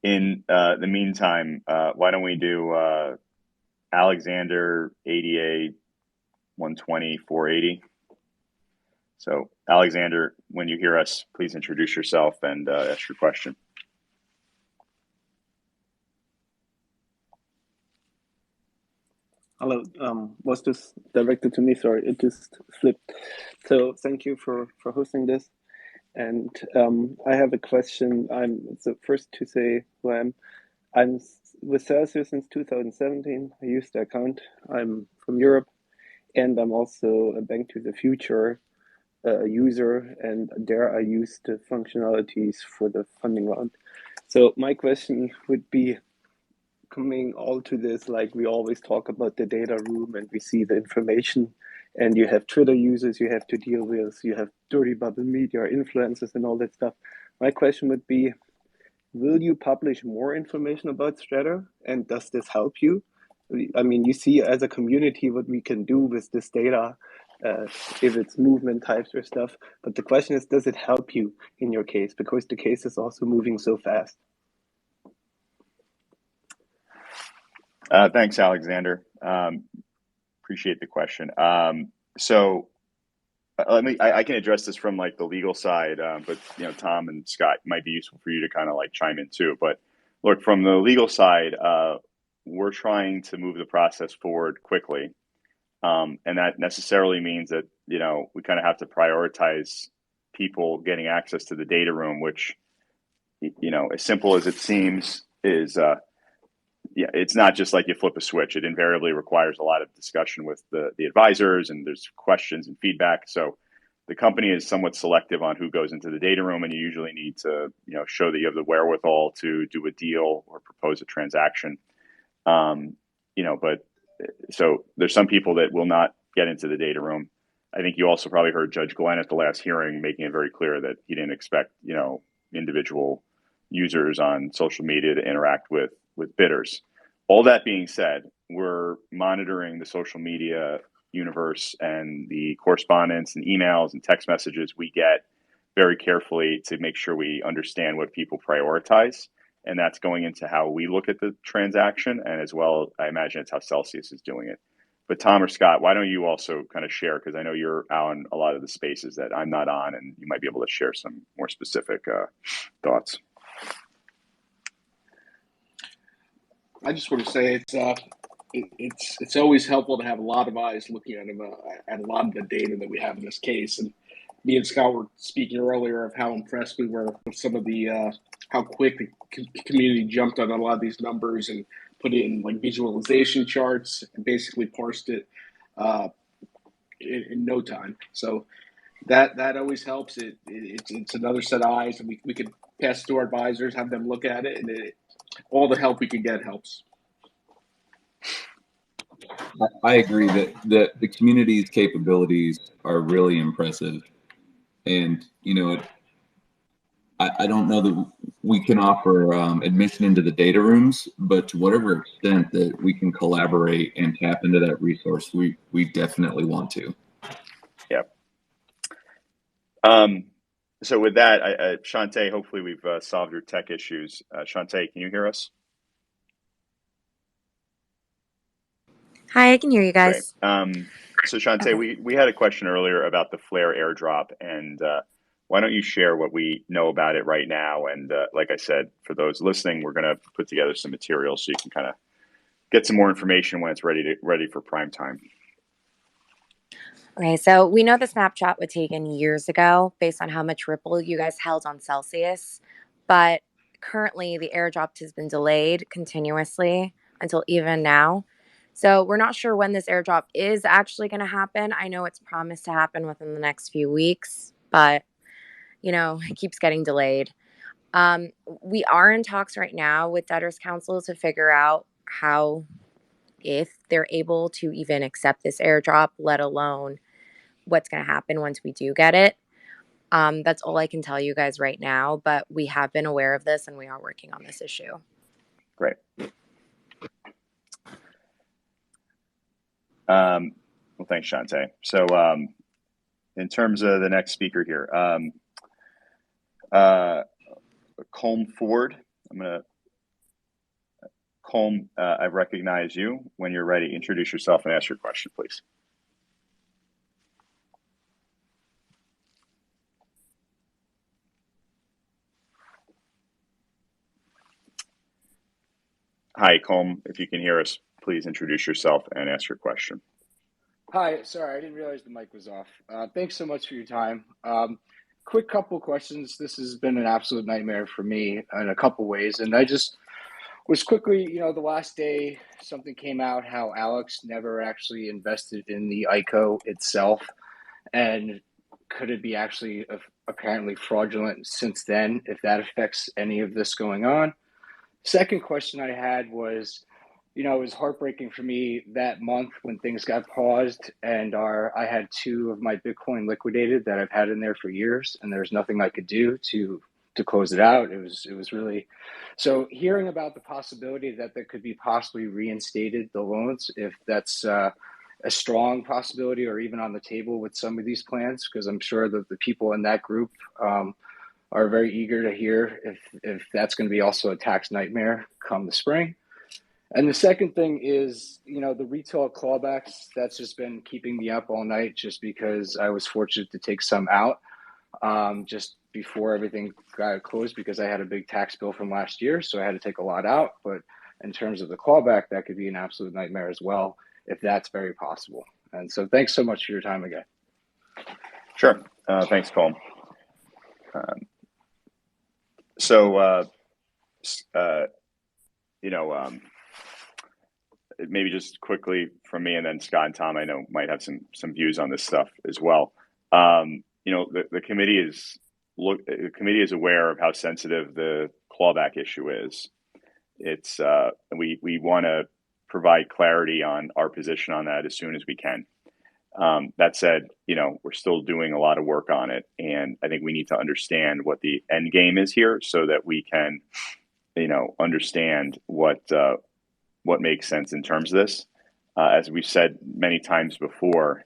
In the meantime, why don't we do Alexander ADA 120 480? So Alexander, when you hear us, please introduce yourself and ask your question. Hello, was this directed to me? Sorry, it just slipped. So thank you for hosting this. And I have a question. I'm the first to say who I am. I'm with Celsius since 2017. I used the account. I'm from Europe, and I'm also a Bank to the Future user, and there I use the functionalities for the funding round. So my question would be, coming all to this, like we always talk about the data room and we see the information, and you have Twitter users you have to deal with, you have dirty bubble media, influencers and all that stuff. My question would be, will you publish more information about Strata, and does this help you? I mean, you see as a community what we can do with this data, if it's movement types or stuff, but the question is, does it help you in your case, because the case is also moving so fast? Thanks, Alexander. Appreciate the question. So I can address this from like the legal side, but Tom and Scott, might be useful for you to kind of like chime in too. But look, from the legal side, we're trying to move the process forward quickly, and that necessarily means that we kind of have to prioritize people getting access to the data room, which as simple as it seems is. It's not just like you flip a switch. It invariably requires a lot of discussion with the advisors, and there's questions and feedback. So the company is somewhat selective on who goes into the data room, and you usually need to show that you have the wherewithal to do a deal or propose a transaction. But so there's some people that will not get into the data room. I think you also probably heard Judge Glenn at the last hearing making it very clear that he didn't expect individual users on social media to interact with bidders. All that being said, we're monitoring the social media universe and the correspondence and emails and text messages we get very carefully to make sure we understand what people prioritize. And that's going into how we look at the transaction, and as well, I imagine it's how Celsius is doing it. But Tom or Scott, why don't you also kind of share, because I know you're on a lot of the spaces that I'm not on, and you might be able to share some more specific thoughts. I just want to say it's always helpful to have a lot of eyes looking at a lot of the data that we have in this case. And me and Scott were speaking earlier of how impressed we were with some of the how quick the community jumped on a lot of these numbers and put it in like visualization charts and basically parsed it in no time. So that always helps. It's another set of eyes, and we could pass it to our advisors, have them look at it, and all the help we can get helps. I agree that the community's capabilities are really impressive, and I don't know that we can offer admission into the data rooms, but to whatever extent that we can collaborate and tap into that resource, we definitely want to. Yep. So with that, Shantae, hopefully we've solved your tech issues. Shantae, can you hear us? Hi, I can hear you guys. Great. So Shantae, we had a question earlier about the Flare airdrop, and why don't you share what we know about it right now? And like I said, for those listening, we're going to put together some materials so you can kind of get some more information when it's ready for prime time. Okay, so we know the snapshot was taken years ago based on how much Ripple you guys held on Celsius, but currently the airdrop has been delayed continuously until even now. So we're not sure when this airdrop is actually going to happen. I know it's promised to happen within the next few weeks, but it keeps getting delayed. We are in talks right now with debtors counsel to figure out how, if they're able to even accept this airdrop, let alone what's going to happen once we do get it. That's all I can tell you guys right now, but we have been aware of this and we are working on this issue. Great. Well, thanks, Shantae. So in terms of the next speaker here, Colm Ford, Colm, I recognize you. When you're ready, introduce yourself and ask your question, please. Hi, Colm. If you can hear us, please introduce yourself and ask your question. Hi, sorry, I didn't realize the mic was off. Thanks so much for your time. Quick couple questions. This has been an absolute nightmare for me in a couple ways. And I just was quickly, the last day something came out how Alex never actually invested in the ICO itself. And could it be actually apparently fraudulent since then, if that affects any of this going on? Second question I had was, it was heartbreaking for me that month when things got paused and I had 2 of my Bitcoin liquidated that I've had in there for years, and there's nothing I could do to close it out. It was really, so hearing about the possibility that could be possibly reinstated, the loans, if that's a strong possibility or even on the table with some of these plans, because I'm sure that the people in that group are very eager to hear if that's going to be also a tax nightmare come the spring. And the second thing is, the retail clawbacks, that's just been keeping me up all night just because I was fortunate to take some out just before everything got closed because I had a big tax bill from last year, so I had to take a lot out. But in terms of the clawback, that could be an absolute nightmare as well, if that's very possible. And so thanks so much for your time again. Sure. Thanks, Colm. Maybe just quickly from me, and then Scott and Tom, I know, might have some views on this stuff as well. The committee is aware of how sensitive the clawback issue is. It's we want to provide clarity on our position on that as soon as we can. That said, we're still doing a lot of work on it, and I think we need to understand what the end game is here so that we can, understand what makes sense in terms of this. As we've said many times before,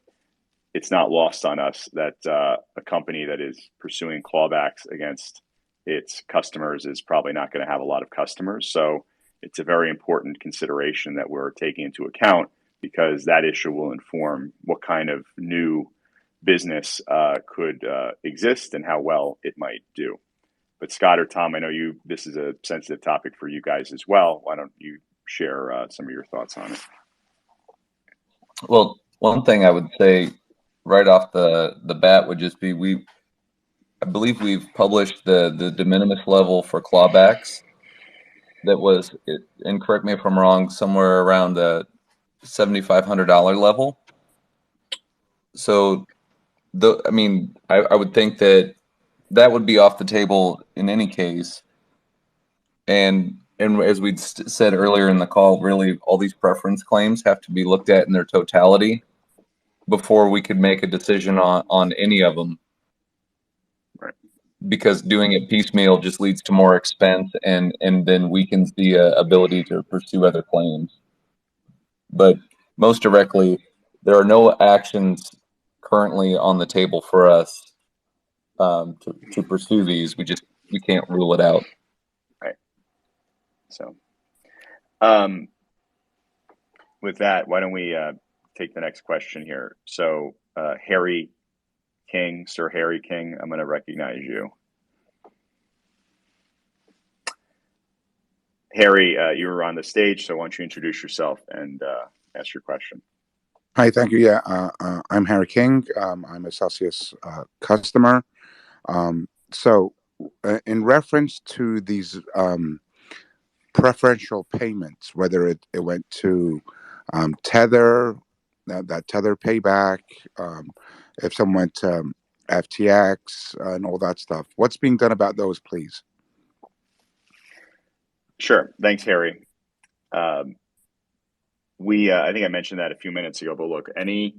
it's not lost on us that a company that is pursuing clawbacks against its customers is probably not going to have a lot of customers. So it's a very important consideration that we're taking into account, because that issue will inform what kind of new business could exist and how well it might do. But Scott or Tom, I know this is a sensitive topic for you guys as well. Why don't you share some of your thoughts on it? Well, one thing I would say right off the bat would just be I believe we've published the de minimis level for clawbacks. That was, and correct me if I'm wrong, somewhere around the $7,500 level. So, I would think that would be off the table in any case. And as we said earlier in the call, really all these preference claims have to be looked at in their totality before we could make a decision on any of them. Right. Because doing it piecemeal just leads to more expense and then weakens the ability to pursue other claims. But most directly, there are no actions currently on the table for us to pursue these. We can't rule it out. Right. So, with that, why don't we take the next question here? So, Harry King, Sir Harry King, I'm going to recognize you. Harry, you were on the stage, so why don't you introduce yourself and ask your question? Hi, thank you. Yeah, I'm Harry King. I'm a Celsius customer. So, in reference to these preferential payments, whether it went to Tether, that Tether payback, if someone went to FTX, and all that stuff. What's being done about those, please? Sure. Thanks, Harry. I think I mentioned that a few minutes ago, but look, any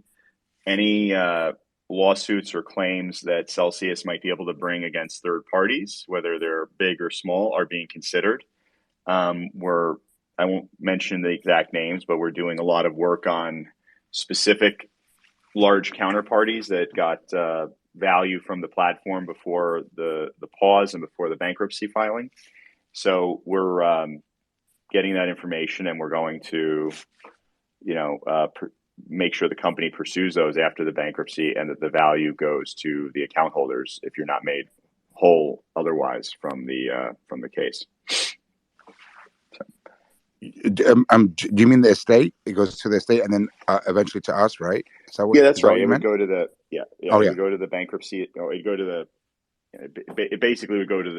lawsuits or claims that Celsius might be able to bring against third parties, whether they're big or small, are being considered. I won't mention the exact names, but we're doing a lot of work on specific large counterparties that got value from the platform before the pause and before the bankruptcy filing. So we're getting that information, and we're going to, make sure the company pursues those after the bankruptcy, and that the value goes to the account holders if you're not made whole otherwise from the case. Do you mean the estate? It goes to the estate and then eventually to us, right? Is that what, Yeah, that's is that right. what you It would meant? go to the Oh, It yeah. would go to the bankruptcy. It'd go to the. It basically would go to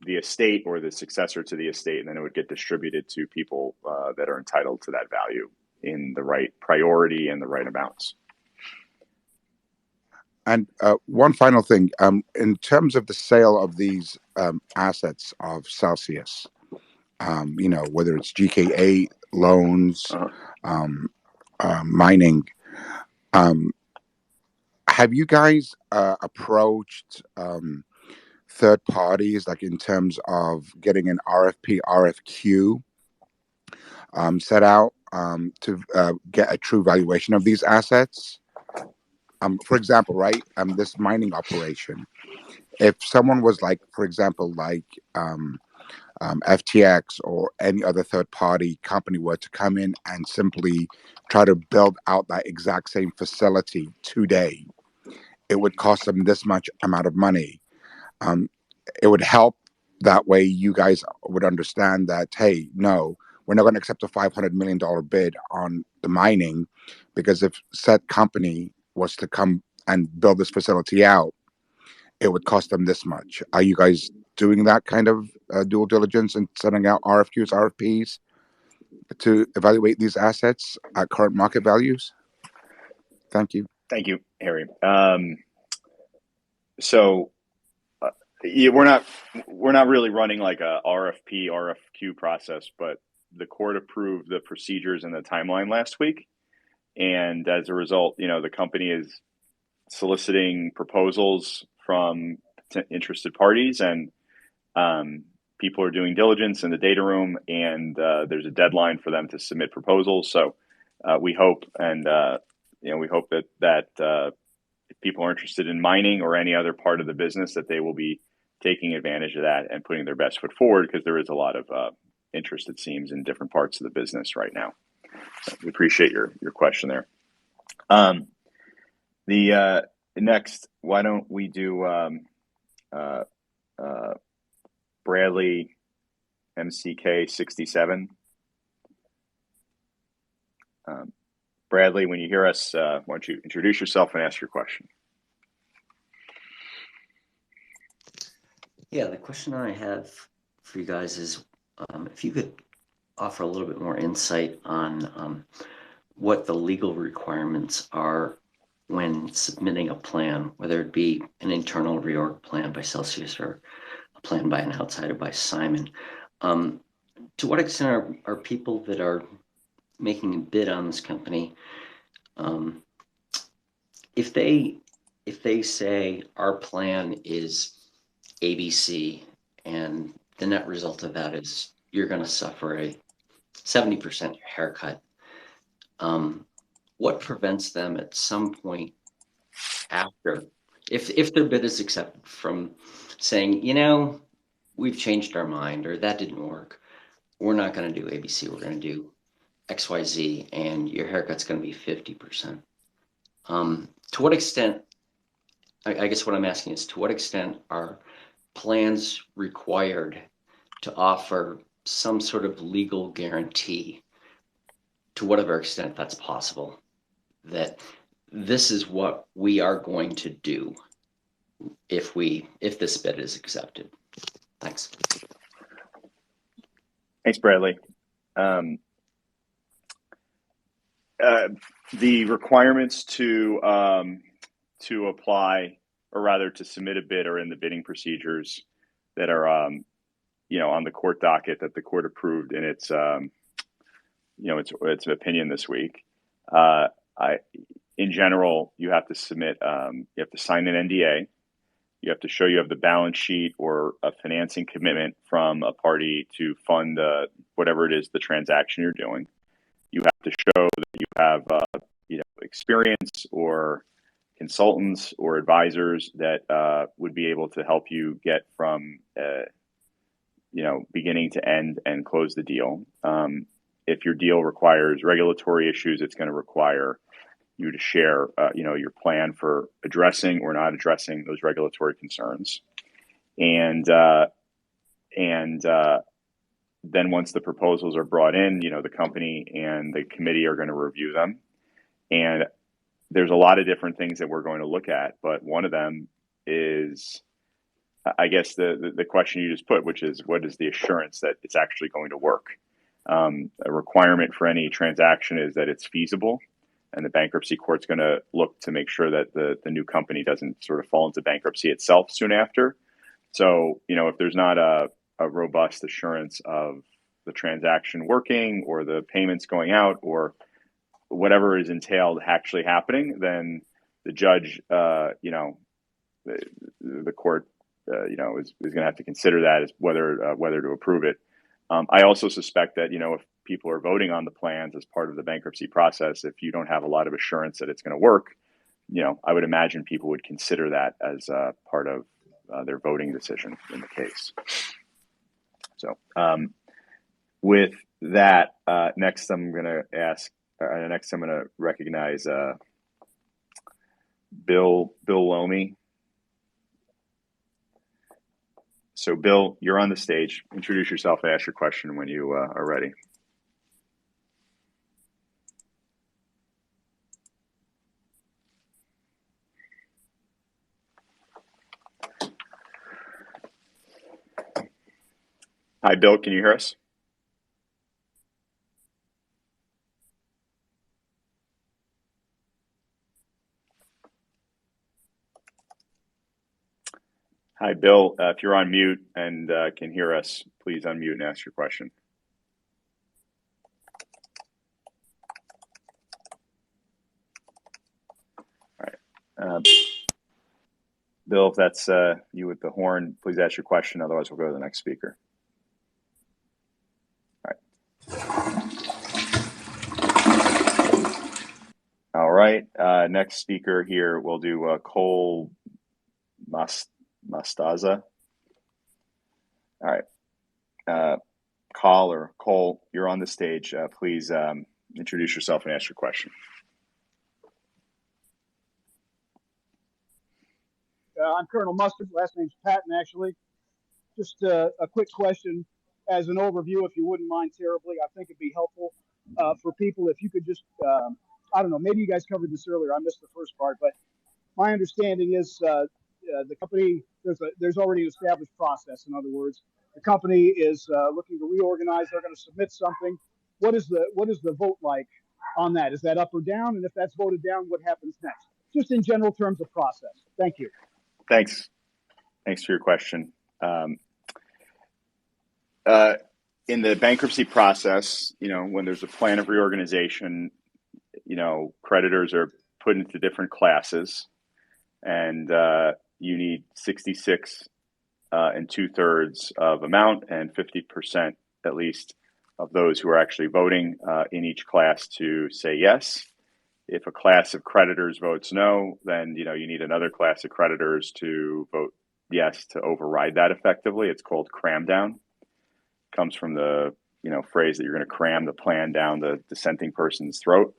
the estate or the successor to the estate, and then it would get distributed to people that are entitled to that value in the right priority and the right amounts. And one final thing, in terms of the sale of these assets of Celsius, whether it's GK8 loans, mining, have you guys approached third parties, like in terms of getting an RFP, RFQ set out to get a true valuation of these assets? For example, right, this mining operation, if someone was like, for example, like FTX or any other third party company were to come in and simply try to build out that exact same facility today, it would cost them this much amount of money. It would help that way you guys would understand that, hey, no, we're not going to accept a $500 million bid on the mining, because if said company was to come and build this facility out, it would cost them this much. Are you guys doing that kind of due diligence and sending out RFQs, RFPs to evaluate these assets at current market values? Thank you. Thank you, Harry. We're not really running like a RFP, RFQ process, but the court approved the procedures and the timeline last week. And as a result, the company is soliciting proposals from interested parties, and people are doing diligence in the data room, and there's a deadline for them to submit proposals. So we hope, and we hope that if people are interested in mining or any other part of the business, that they will be taking advantage of that and putting their best foot forward, because there is a lot of interest, it seems, in different parts of the business right now. So we appreciate your question there. The next, why don't we do Bradley MCK 67? Bradley, when you hear us, why don't you introduce yourself and ask your question? Yeah, the question I have for you guys is if you could offer a little bit more insight on what the legal requirements are when submitting a plan, whether it be an internal reorg plan by Celsius or a plan by an outsider by Simon. To what extent are people that are making a bid on this company, if they say our plan is ABC and the net result of that is you're going to suffer a 70% haircut, what prevents them at some point after, if their bid is accepted, from saying, we've changed our mind, or that didn't work, we're not going to do ABC, we're going to do XYZ, and your haircut's going to be 50%. To what extent, I guess what I'm asking is, to what extent are plans required to offer some sort of legal guarantee, to whatever extent that's possible, that this is what we are going to do if this bid is accepted? Thanks. Thanks, Bradley. The requirements to to apply, or rather to submit a bid, are in the bidding procedures that are, on the court docket that the court approved in its, its opinion this week. In general, you have to submit, you have to sign an NDA. You have to show you have the balance sheet or a financing commitment from a party to fund whatever it is the transaction you're doing. You have to show that you have experience or consultants or advisors that would be able to help you get from beginning to end and close the deal. If your deal requires regulatory issues, it's going to require you to share, your plan for addressing or not addressing those regulatory concerns. And then once the proposals are brought in, the company and the committee are going to review them. And there's a lot of different things that we're going to look at, but one of them is, I guess, the question you just put, which is, what is the assurance that it's actually going to work? A requirement for any transaction is that it's feasible, and the bankruptcy court's going to look to make sure that the new company doesn't sort of fall into bankruptcy itself soon after. So, if there's not a robust assurance of the transaction working or the payments going out or whatever is entailed actually happening, then the judge, the court, is going to have to consider that as whether to approve it. I also suspect that, if people are voting on the plans as part of the bankruptcy process, if you don't have a lot of assurance that it's going to work, I would imagine people would consider that as part of their voting decision in the case. So with that, next I'm going to recognize Bill Lomi. So Bill, you're on the stage. Introduce yourself and ask your question when you are ready. Hi, Bill, can you hear us? Hi, Bill. If you're on mute and can hear us, please unmute and ask your question. All right. Bill, if that's you with the horn, please ask your question. Otherwise, we'll go to the next speaker. All right. Next speaker here, we'll do Cole Mastaza. All right. Cole, you're on the stage. Please introduce yourself and ask your question. I'm Colonel Mustard. Last name's Patton, actually. Just a quick question as an overview, if you wouldn't mind terribly. I think it'd be helpful for people if you could just, I don't know, maybe you guys covered this earlier. I missed the first part, but my understanding is the company, there's already an established process. In other words, the company is looking to reorganize. They're going to submit something. What is the vote like on that? Is that up or down? And if that's voted down, what happens next? Just in general terms of process. Thank you. Thanks for your question. In the bankruptcy process, when there's a plan of reorganization, creditors are put into different classes, and you need 66 and 2/3 of amount and 50% at least of those who are actually voting in each class to say yes. If a class of creditors votes no, then you need another class of creditors to vote yes to override that effectively. It's called cram down. It comes from the phrase that you're going to cram the plan down the dissenting person's throat.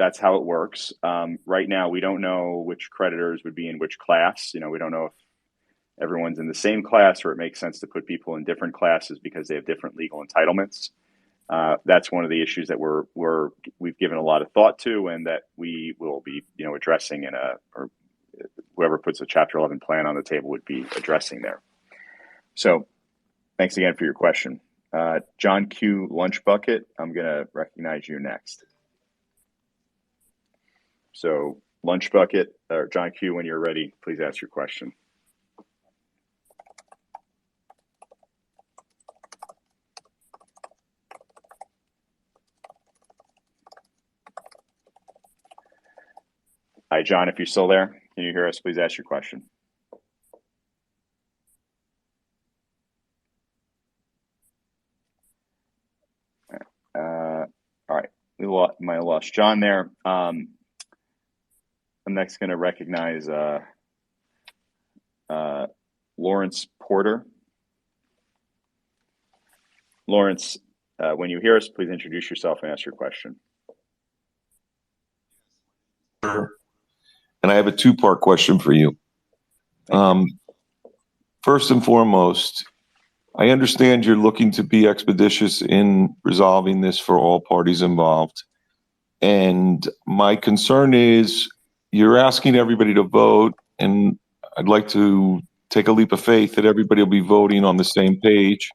That's how it works. Right now, we don't know which creditors would be in which class. We don't know if everyone's in the same class or it makes sense to put people in different classes because they have different legal entitlements. That's one of the issues that we've given a lot of thought to, and that we will be addressing or whoever puts a Chapter 11 plan on the table would be addressing there. So, thanks again for your question, John Q. Lunchbucket. I'm going to recognize you next. So Lunch Bucket, or John Q, when you're ready, please ask your question. Hi, John, if you're still there, can you hear us? Please ask your question. All right, we might have lost John there. I'm next going to recognize Lawrence Porter. Lawrence, when you hear us, please introduce yourself and ask your question. And I have a two-part question for you. First and foremost, I understand you're looking to be expeditious in resolving this for all parties involved. And my concern is you're asking everybody to vote, and I'd like to take a leap of faith that everybody will be voting on the same page.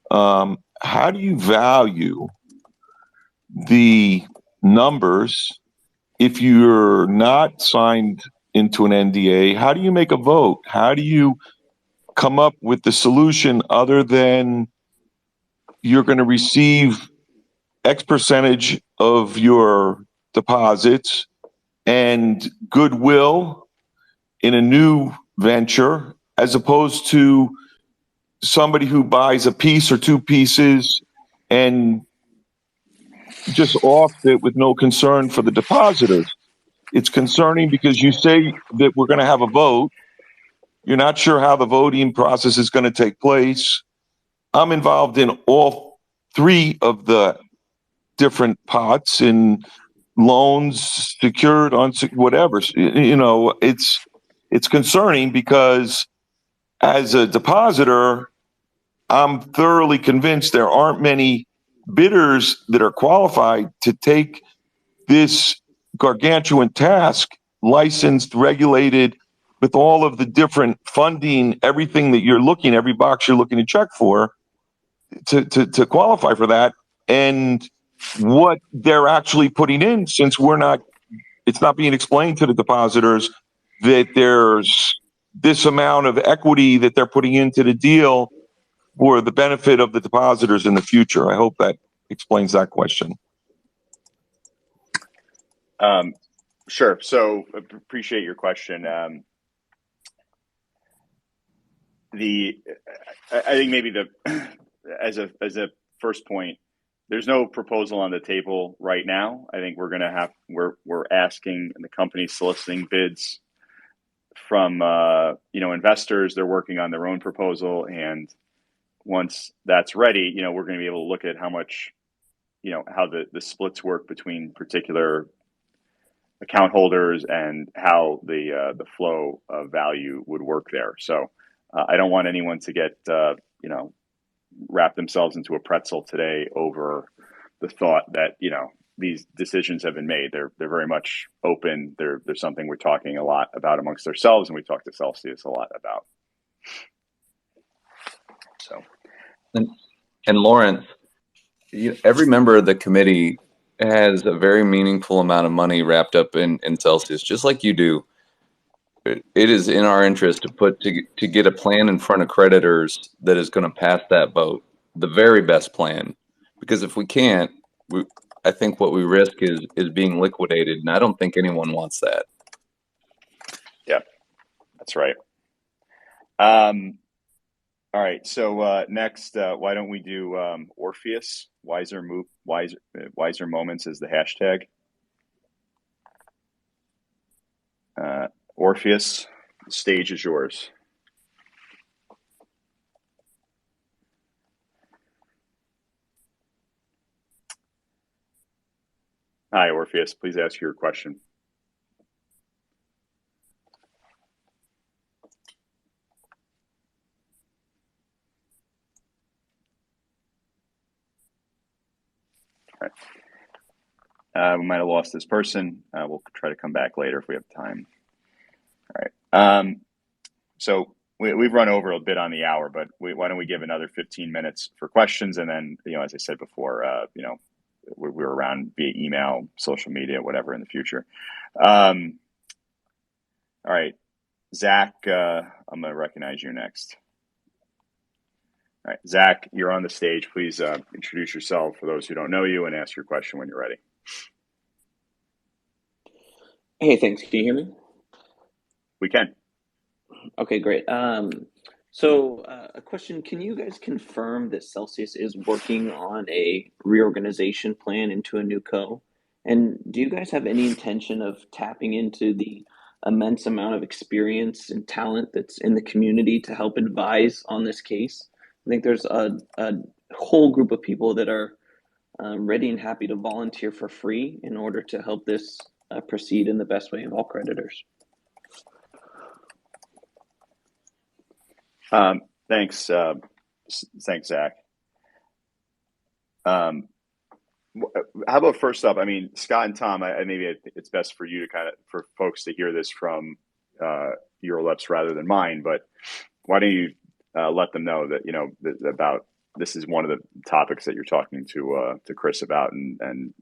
How do you value the numbers if you're not signed into an NDA? How do you make a vote? How do you come up with the solution other than you're going to receive X percentage of your deposits and goodwill in a new venture, as opposed to somebody who buys a piece or two pieces and just offs it with no concern for the depositors? It's concerning because you say that we're going to have a vote. You're not sure how the voting process is going to take place. I'm involved in all three of the different pots in loans, secured, unsecured, whatever. You know, it's concerning because as a depositor, I'm thoroughly convinced there aren't many bidders that are qualified to take this gargantuan task, licensed, regulated, with all of the different funding, everything that you're looking, every box you're looking to check for, to qualify for that, and what they're actually putting in, since it's not being explained to the depositors that there's this amount of equity that they're putting into the deal for the benefit of the depositors in the future. I hope that explains that question. Sure. So appreciate your question. I think maybe as a first point, there's no proposal on the table right now. I think we're asking, and the company soliciting bids from investors. They're working on their own proposal, and once that's ready, we're going to be able to look at how much, how the splits work between particular account holders and how the flow of value would work there. So I don't want anyone to get wrap themselves into a pretzel today over the thought that these decisions have been made. They're very much open. They're something we're talking a lot about amongst ourselves, and we talk to Celsius a lot about. So, and Lawrence, every member of the committee has a very meaningful amount of money wrapped up in Celsius, just like you do. It is in our interest to get a plan in front of creditors that is going to pass that vote, the very best plan. Because if we can't, I think what we risk is being liquidated, and I don't think anyone wants that. Yeah, that's right. All right, so next, why don't we do Orpheus? Wiser moments is the hashtag. Orpheus, the stage is yours. Hi, Orpheus. Please ask your question. All right. We might have lost this person. We'll try to come back later if we have time. All right. So we've run over a bit on the hour, but why don't we give another 15 minutes for questions, and then, as I said before, we're around via email, social media, whatever in the future. All right, Zach, I'm going to recognize you next. All right, Zach, you're on the stage. Please introduce yourself for those who don't know you and ask your question when you're ready. Hey, thanks. Can you hear me? We can. Okay, great. A question, can you guys confirm that Celsius is working on a reorganization plan into a new co? And do you guys have any intention of tapping into the immense amount of experience and talent that's in the community to help advise on this case? I think there's a whole group of people that are ready and happy to volunteer for free in order to help this proceed in the best way of all creditors. Thanks, Zach. How about first up? I mean, Scott and Tom. Maybe it's best for you to for folks to hear this from your lips rather than mine. But why don't you let them know that about this is one of the topics that you're talking to Chris about and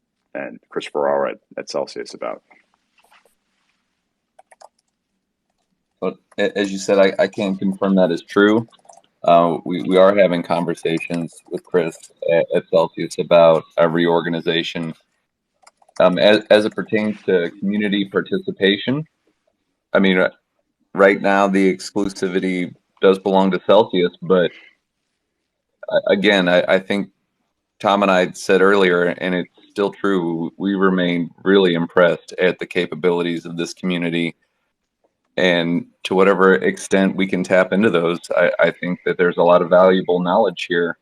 Chris Ferrara at Celsius about. But as you said, I can't confirm that is true. We are having conversations with Chris at Celsius about a reorganization. As it pertains to community participation, I mean, right now the exclusivity does belong to Celsius, but again, I think Tom and I said earlier, and it's still true, we remain really impressed at the capabilities of this community. And to whatever extent we can tap into those, I think that there's a lot of valuable knowledge here.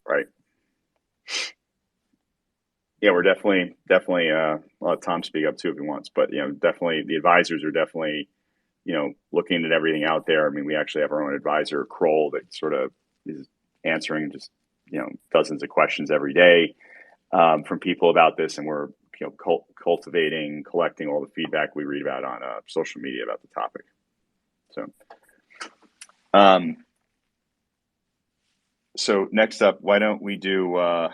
Right. Yeah, we're definitely. I'll let Tom speak up too if he wants, but definitely the advisors are definitely, looking at everything out there. I mean, we actually have our own advisor, Kroll, that sort of is answering just dozens of questions every day from people about this, and we're cultivating, collecting all the feedback we read about on social media about the topic. So next up, why don't we do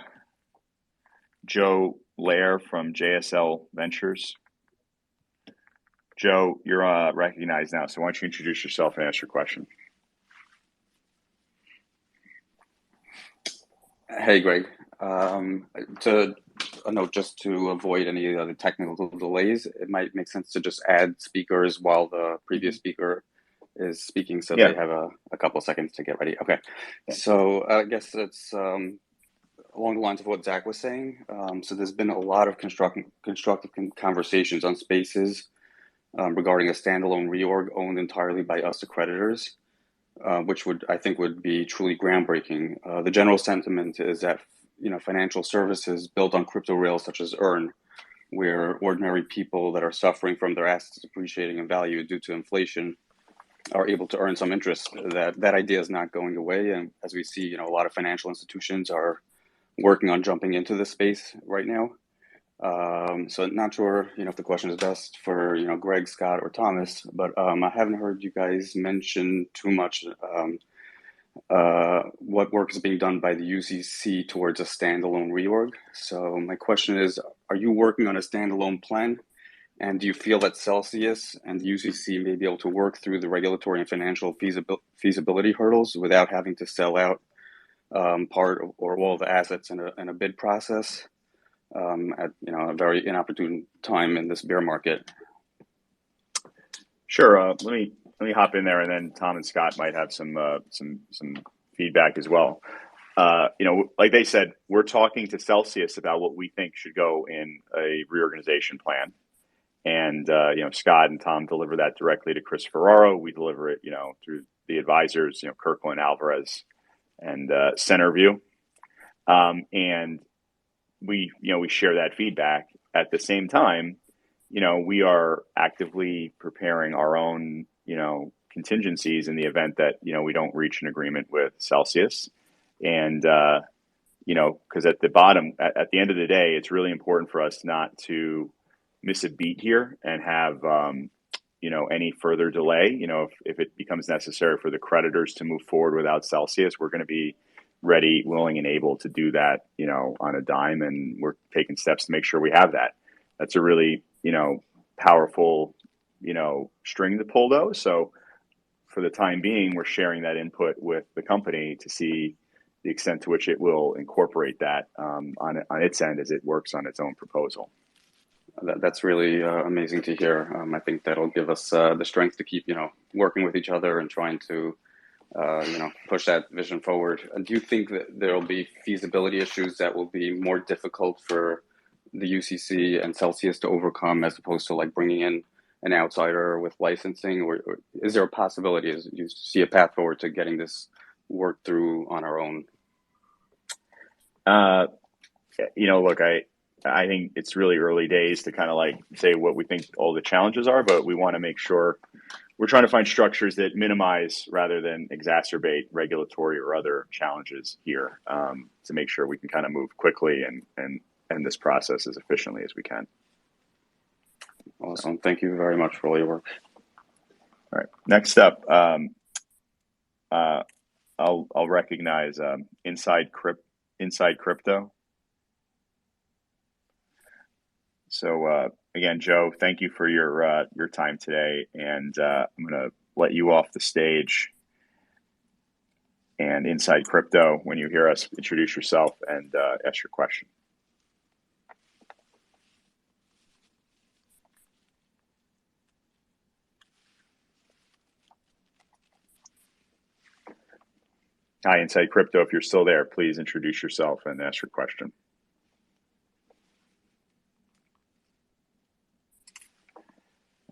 Joe Lair from JSL Ventures? Joe, you're recognized now, so why don't you introduce yourself and ask your question? Hey, Greg. Just to avoid any other technical delays, it might make sense to just add speakers while the previous speaker is speaking, so they have a couple of seconds to get ready. Okay. So I guess it's along the lines of what Zach was saying. So there's been a lot of constructive conversations on Spaces regarding a standalone reorg owned entirely by us accreditors, which I think would be truly groundbreaking. The general sentiment is that financial services built on crypto rails such as Earn, where ordinary people that are suffering from their assets depreciating in value due to inflation are able to earn some interest. That idea is not going away, and as we see, a lot of financial institutions are working on jumping into this space right now. So not sure, if the question is best for, Greg, Scott, or Thomas, but I haven't heard you guys mention too much what work is being done by the UCC towards a standalone reorg. So my question is, are you working on a standalone plan? And do you feel that Celsius and the UCC may be able to work through the regulatory and financial feasibility hurdles without having to sell out part or all the assets in a bid process at a very inopportune time in this bear market? Sure. Let me hop in there, and then Tom and Scott might have some feedback as well. Like they said, we're talking to Celsius about what we think should go in a reorganization plan. And, Scott and Tom deliver that directly to Chris Ferrara. We deliver it, through the advisors, Kirkland, Alvarez, and Centerview. And we share that feedback. At the same time, we are actively preparing our own, contingencies in the event that, we don't reach an agreement with Celsius. And, because at the end of the day, it's really important for us not to miss a beat here and have any further delay. If it becomes necessary for the creditors to move forward without Celsius, we're going to be ready, willing, and able to do that, on a dime, and we're taking steps to make sure we have that. That's a really, powerful, string to pull, though. So for the time being, we're sharing that input with the company to see the extent to which it will incorporate that on its end as it works on its own proposal. That's really amazing to hear. I think that'll give us the strength to keep, working with each other and trying to, push that vision forward. Do you think that there will be feasibility issues that will be more difficult for the UCC and Celsius to overcome, as opposed to like bringing in an outsider with licensing, or is there a possibility, as you see a path forward to getting this worked through on our own? Look, I think it's really early days to kind of like say what we think all the challenges are, but we want to make sure we're trying to find structures that minimize rather than exacerbate regulatory or other challenges here, to make sure we can kind of move quickly and end this process as efficiently as we can. Awesome. Thank you very much for all your work. All right. Next up, I'll recognize Inside Crypto. So again, Joe, thank you for your time today, and I'm going to let you off the stage. And Inside Crypto, when you hear us, introduce yourself and ask your question. Hi, Inside Crypto. If you're still there, please introduce yourself and ask your question.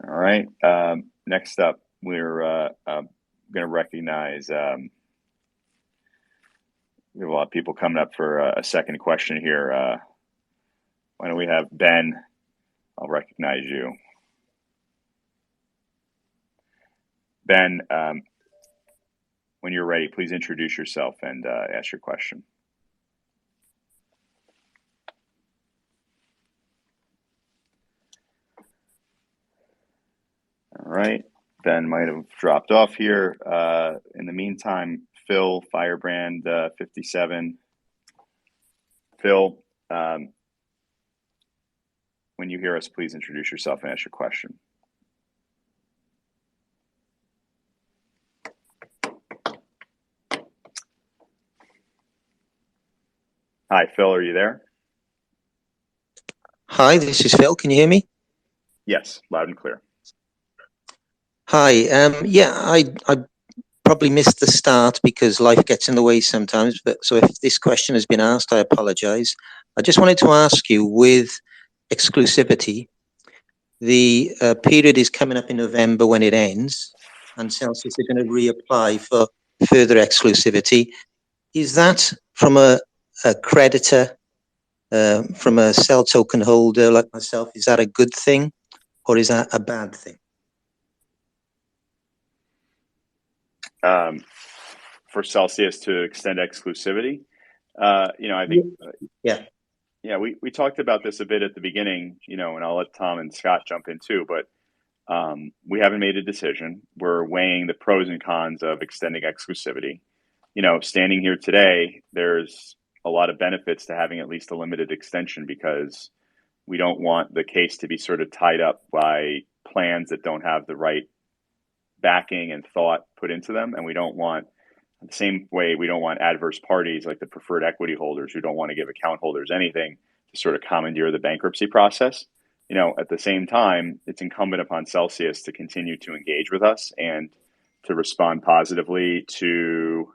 All right. Next up, we're going to recognize, we have a lot of people coming up for a second question here. Why don't we have Ben? I'll recognize you. Ben, when you're ready, please introduce yourself and ask your question. All right, Ben might have dropped off here. In the meantime, Phil, Firebrand 57. Phil, when you hear us, please introduce yourself and ask your question. Hi, Phil, are you there? Hi, this is Phil. Can you hear me? Yes, loud and clear. Hi. Yeah, I probably missed the start because life gets in the way sometimes. But so if this question has been asked, I apologize. I just wanted to ask you, with exclusivity, the period is coming up in November when it ends, and Celsius are going to reapply for further exclusivity. Is that from a creditor, from a cell token holder like myself? Is that a good thing, or is that a bad thing? For Celsius to extend exclusivity, I think, we talked about this a bit at the beginning, and I'll let Tom and Scott jump in too, but we haven't made a decision. We're weighing the pros and cons of extending exclusivity. Standing here today, there's a lot of benefits to having at least a limited extension, because we don't want the case to be sort of tied up by plans that don't have the right backing and thought put into them. And we don't want, the same way, we don't want adverse parties like the preferred equity holders who don't want to give account holders anything to sort of commandeer the bankruptcy process. At the same time, it's incumbent upon Celsius to continue to engage with us and to respond positively to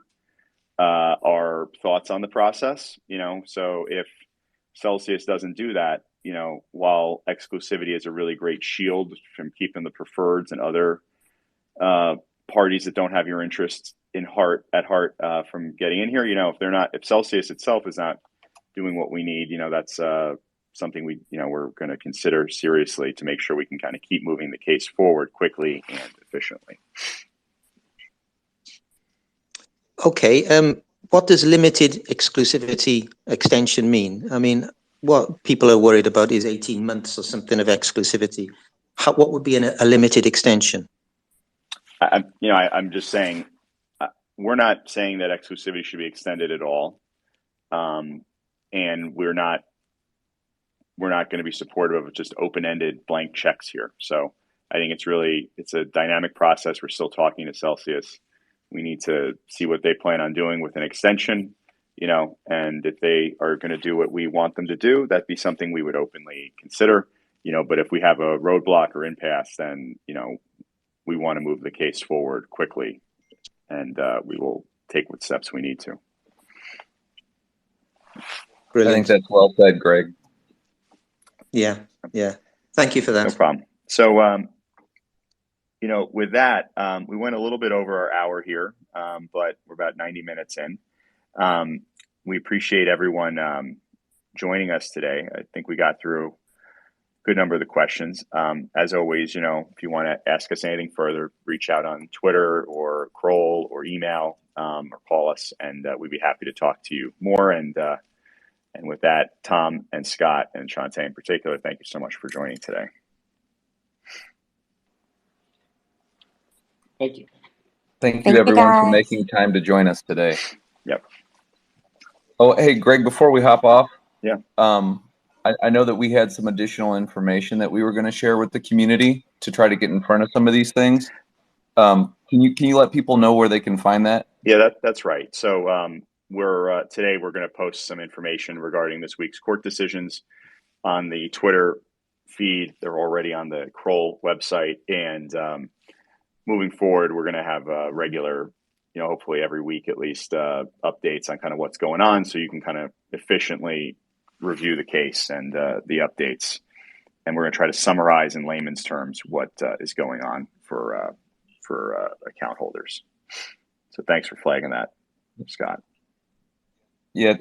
our thoughts on the process. So if Celsius doesn't do that, while exclusivity is a really great shield from keeping the preferreds and other parties that don't have your interests at heart from getting in here, if Celsius itself is not doing what we need, that's something we're going to consider seriously to make sure we can kind of keep moving the case forward quickly and efficiently. Okay. What does limited exclusivity extension mean? I mean, what people are worried about is 18 months or something of exclusivity. What would be a limited extension? I'm just saying, we're not saying that exclusivity should be extended at all, and we're not going to be supportive of just open-ended blank checks here. So I think it's a dynamic process. We're still talking to Celsius. We need to see what they plan on doing with an extension, and if they are going to do what we want them to do, that'd be something we would openly consider, but if we have a roadblock or impasse, then, we want to move the case forward quickly, and we will take what steps we need to. Brilliant. I think that's well said, Greg. Yeah. Thank you for that. No problem. So, with that, we went a little bit over our hour here, but we're about 90 minutes in. We appreciate everyone joining us today. I think we got through a good number of the questions. As always, if you want to ask us anything further, reach out on Twitter or Kroll or email or call us, and we'd be happy to talk to you more. And with that, Tom and Scott and Shantae in particular, thank you so much for joining today. Thank you. Thank you, everyone, for making time to join us today. Yep. Oh, hey, Greg, before we hop off, yeah. I know that we had some additional information that we were going to share with the community to try to get in front of some of these things. Can you let people know where they can find that? Yeah, that's right. So today we're going to post some information regarding this week's court decisions on the Twitter feed. They're already on the Kroll website, and moving forward, we're going to have regular, hopefully every week at least, updates on kind of what's going on, so you can kind of efficiently review the case and the updates. And we're going to try to summarize in layman's terms what is going on for account holders. So thanks for flagging that, Scott. Yeah,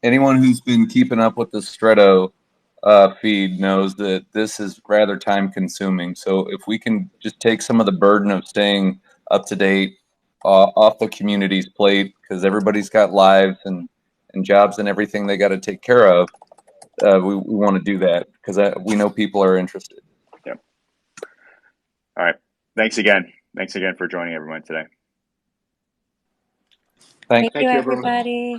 anyone who's been keeping up with the Stretto feed knows that this is rather time consuming. So if we can just take some of the burden of staying up to date off the community's plate, because everybody's got lives and jobs and everything they got to take care of, we want to do that because we know people are interested. Yep. All right. Thanks again. Thanks again for joining everyone today. Thank you, everybody.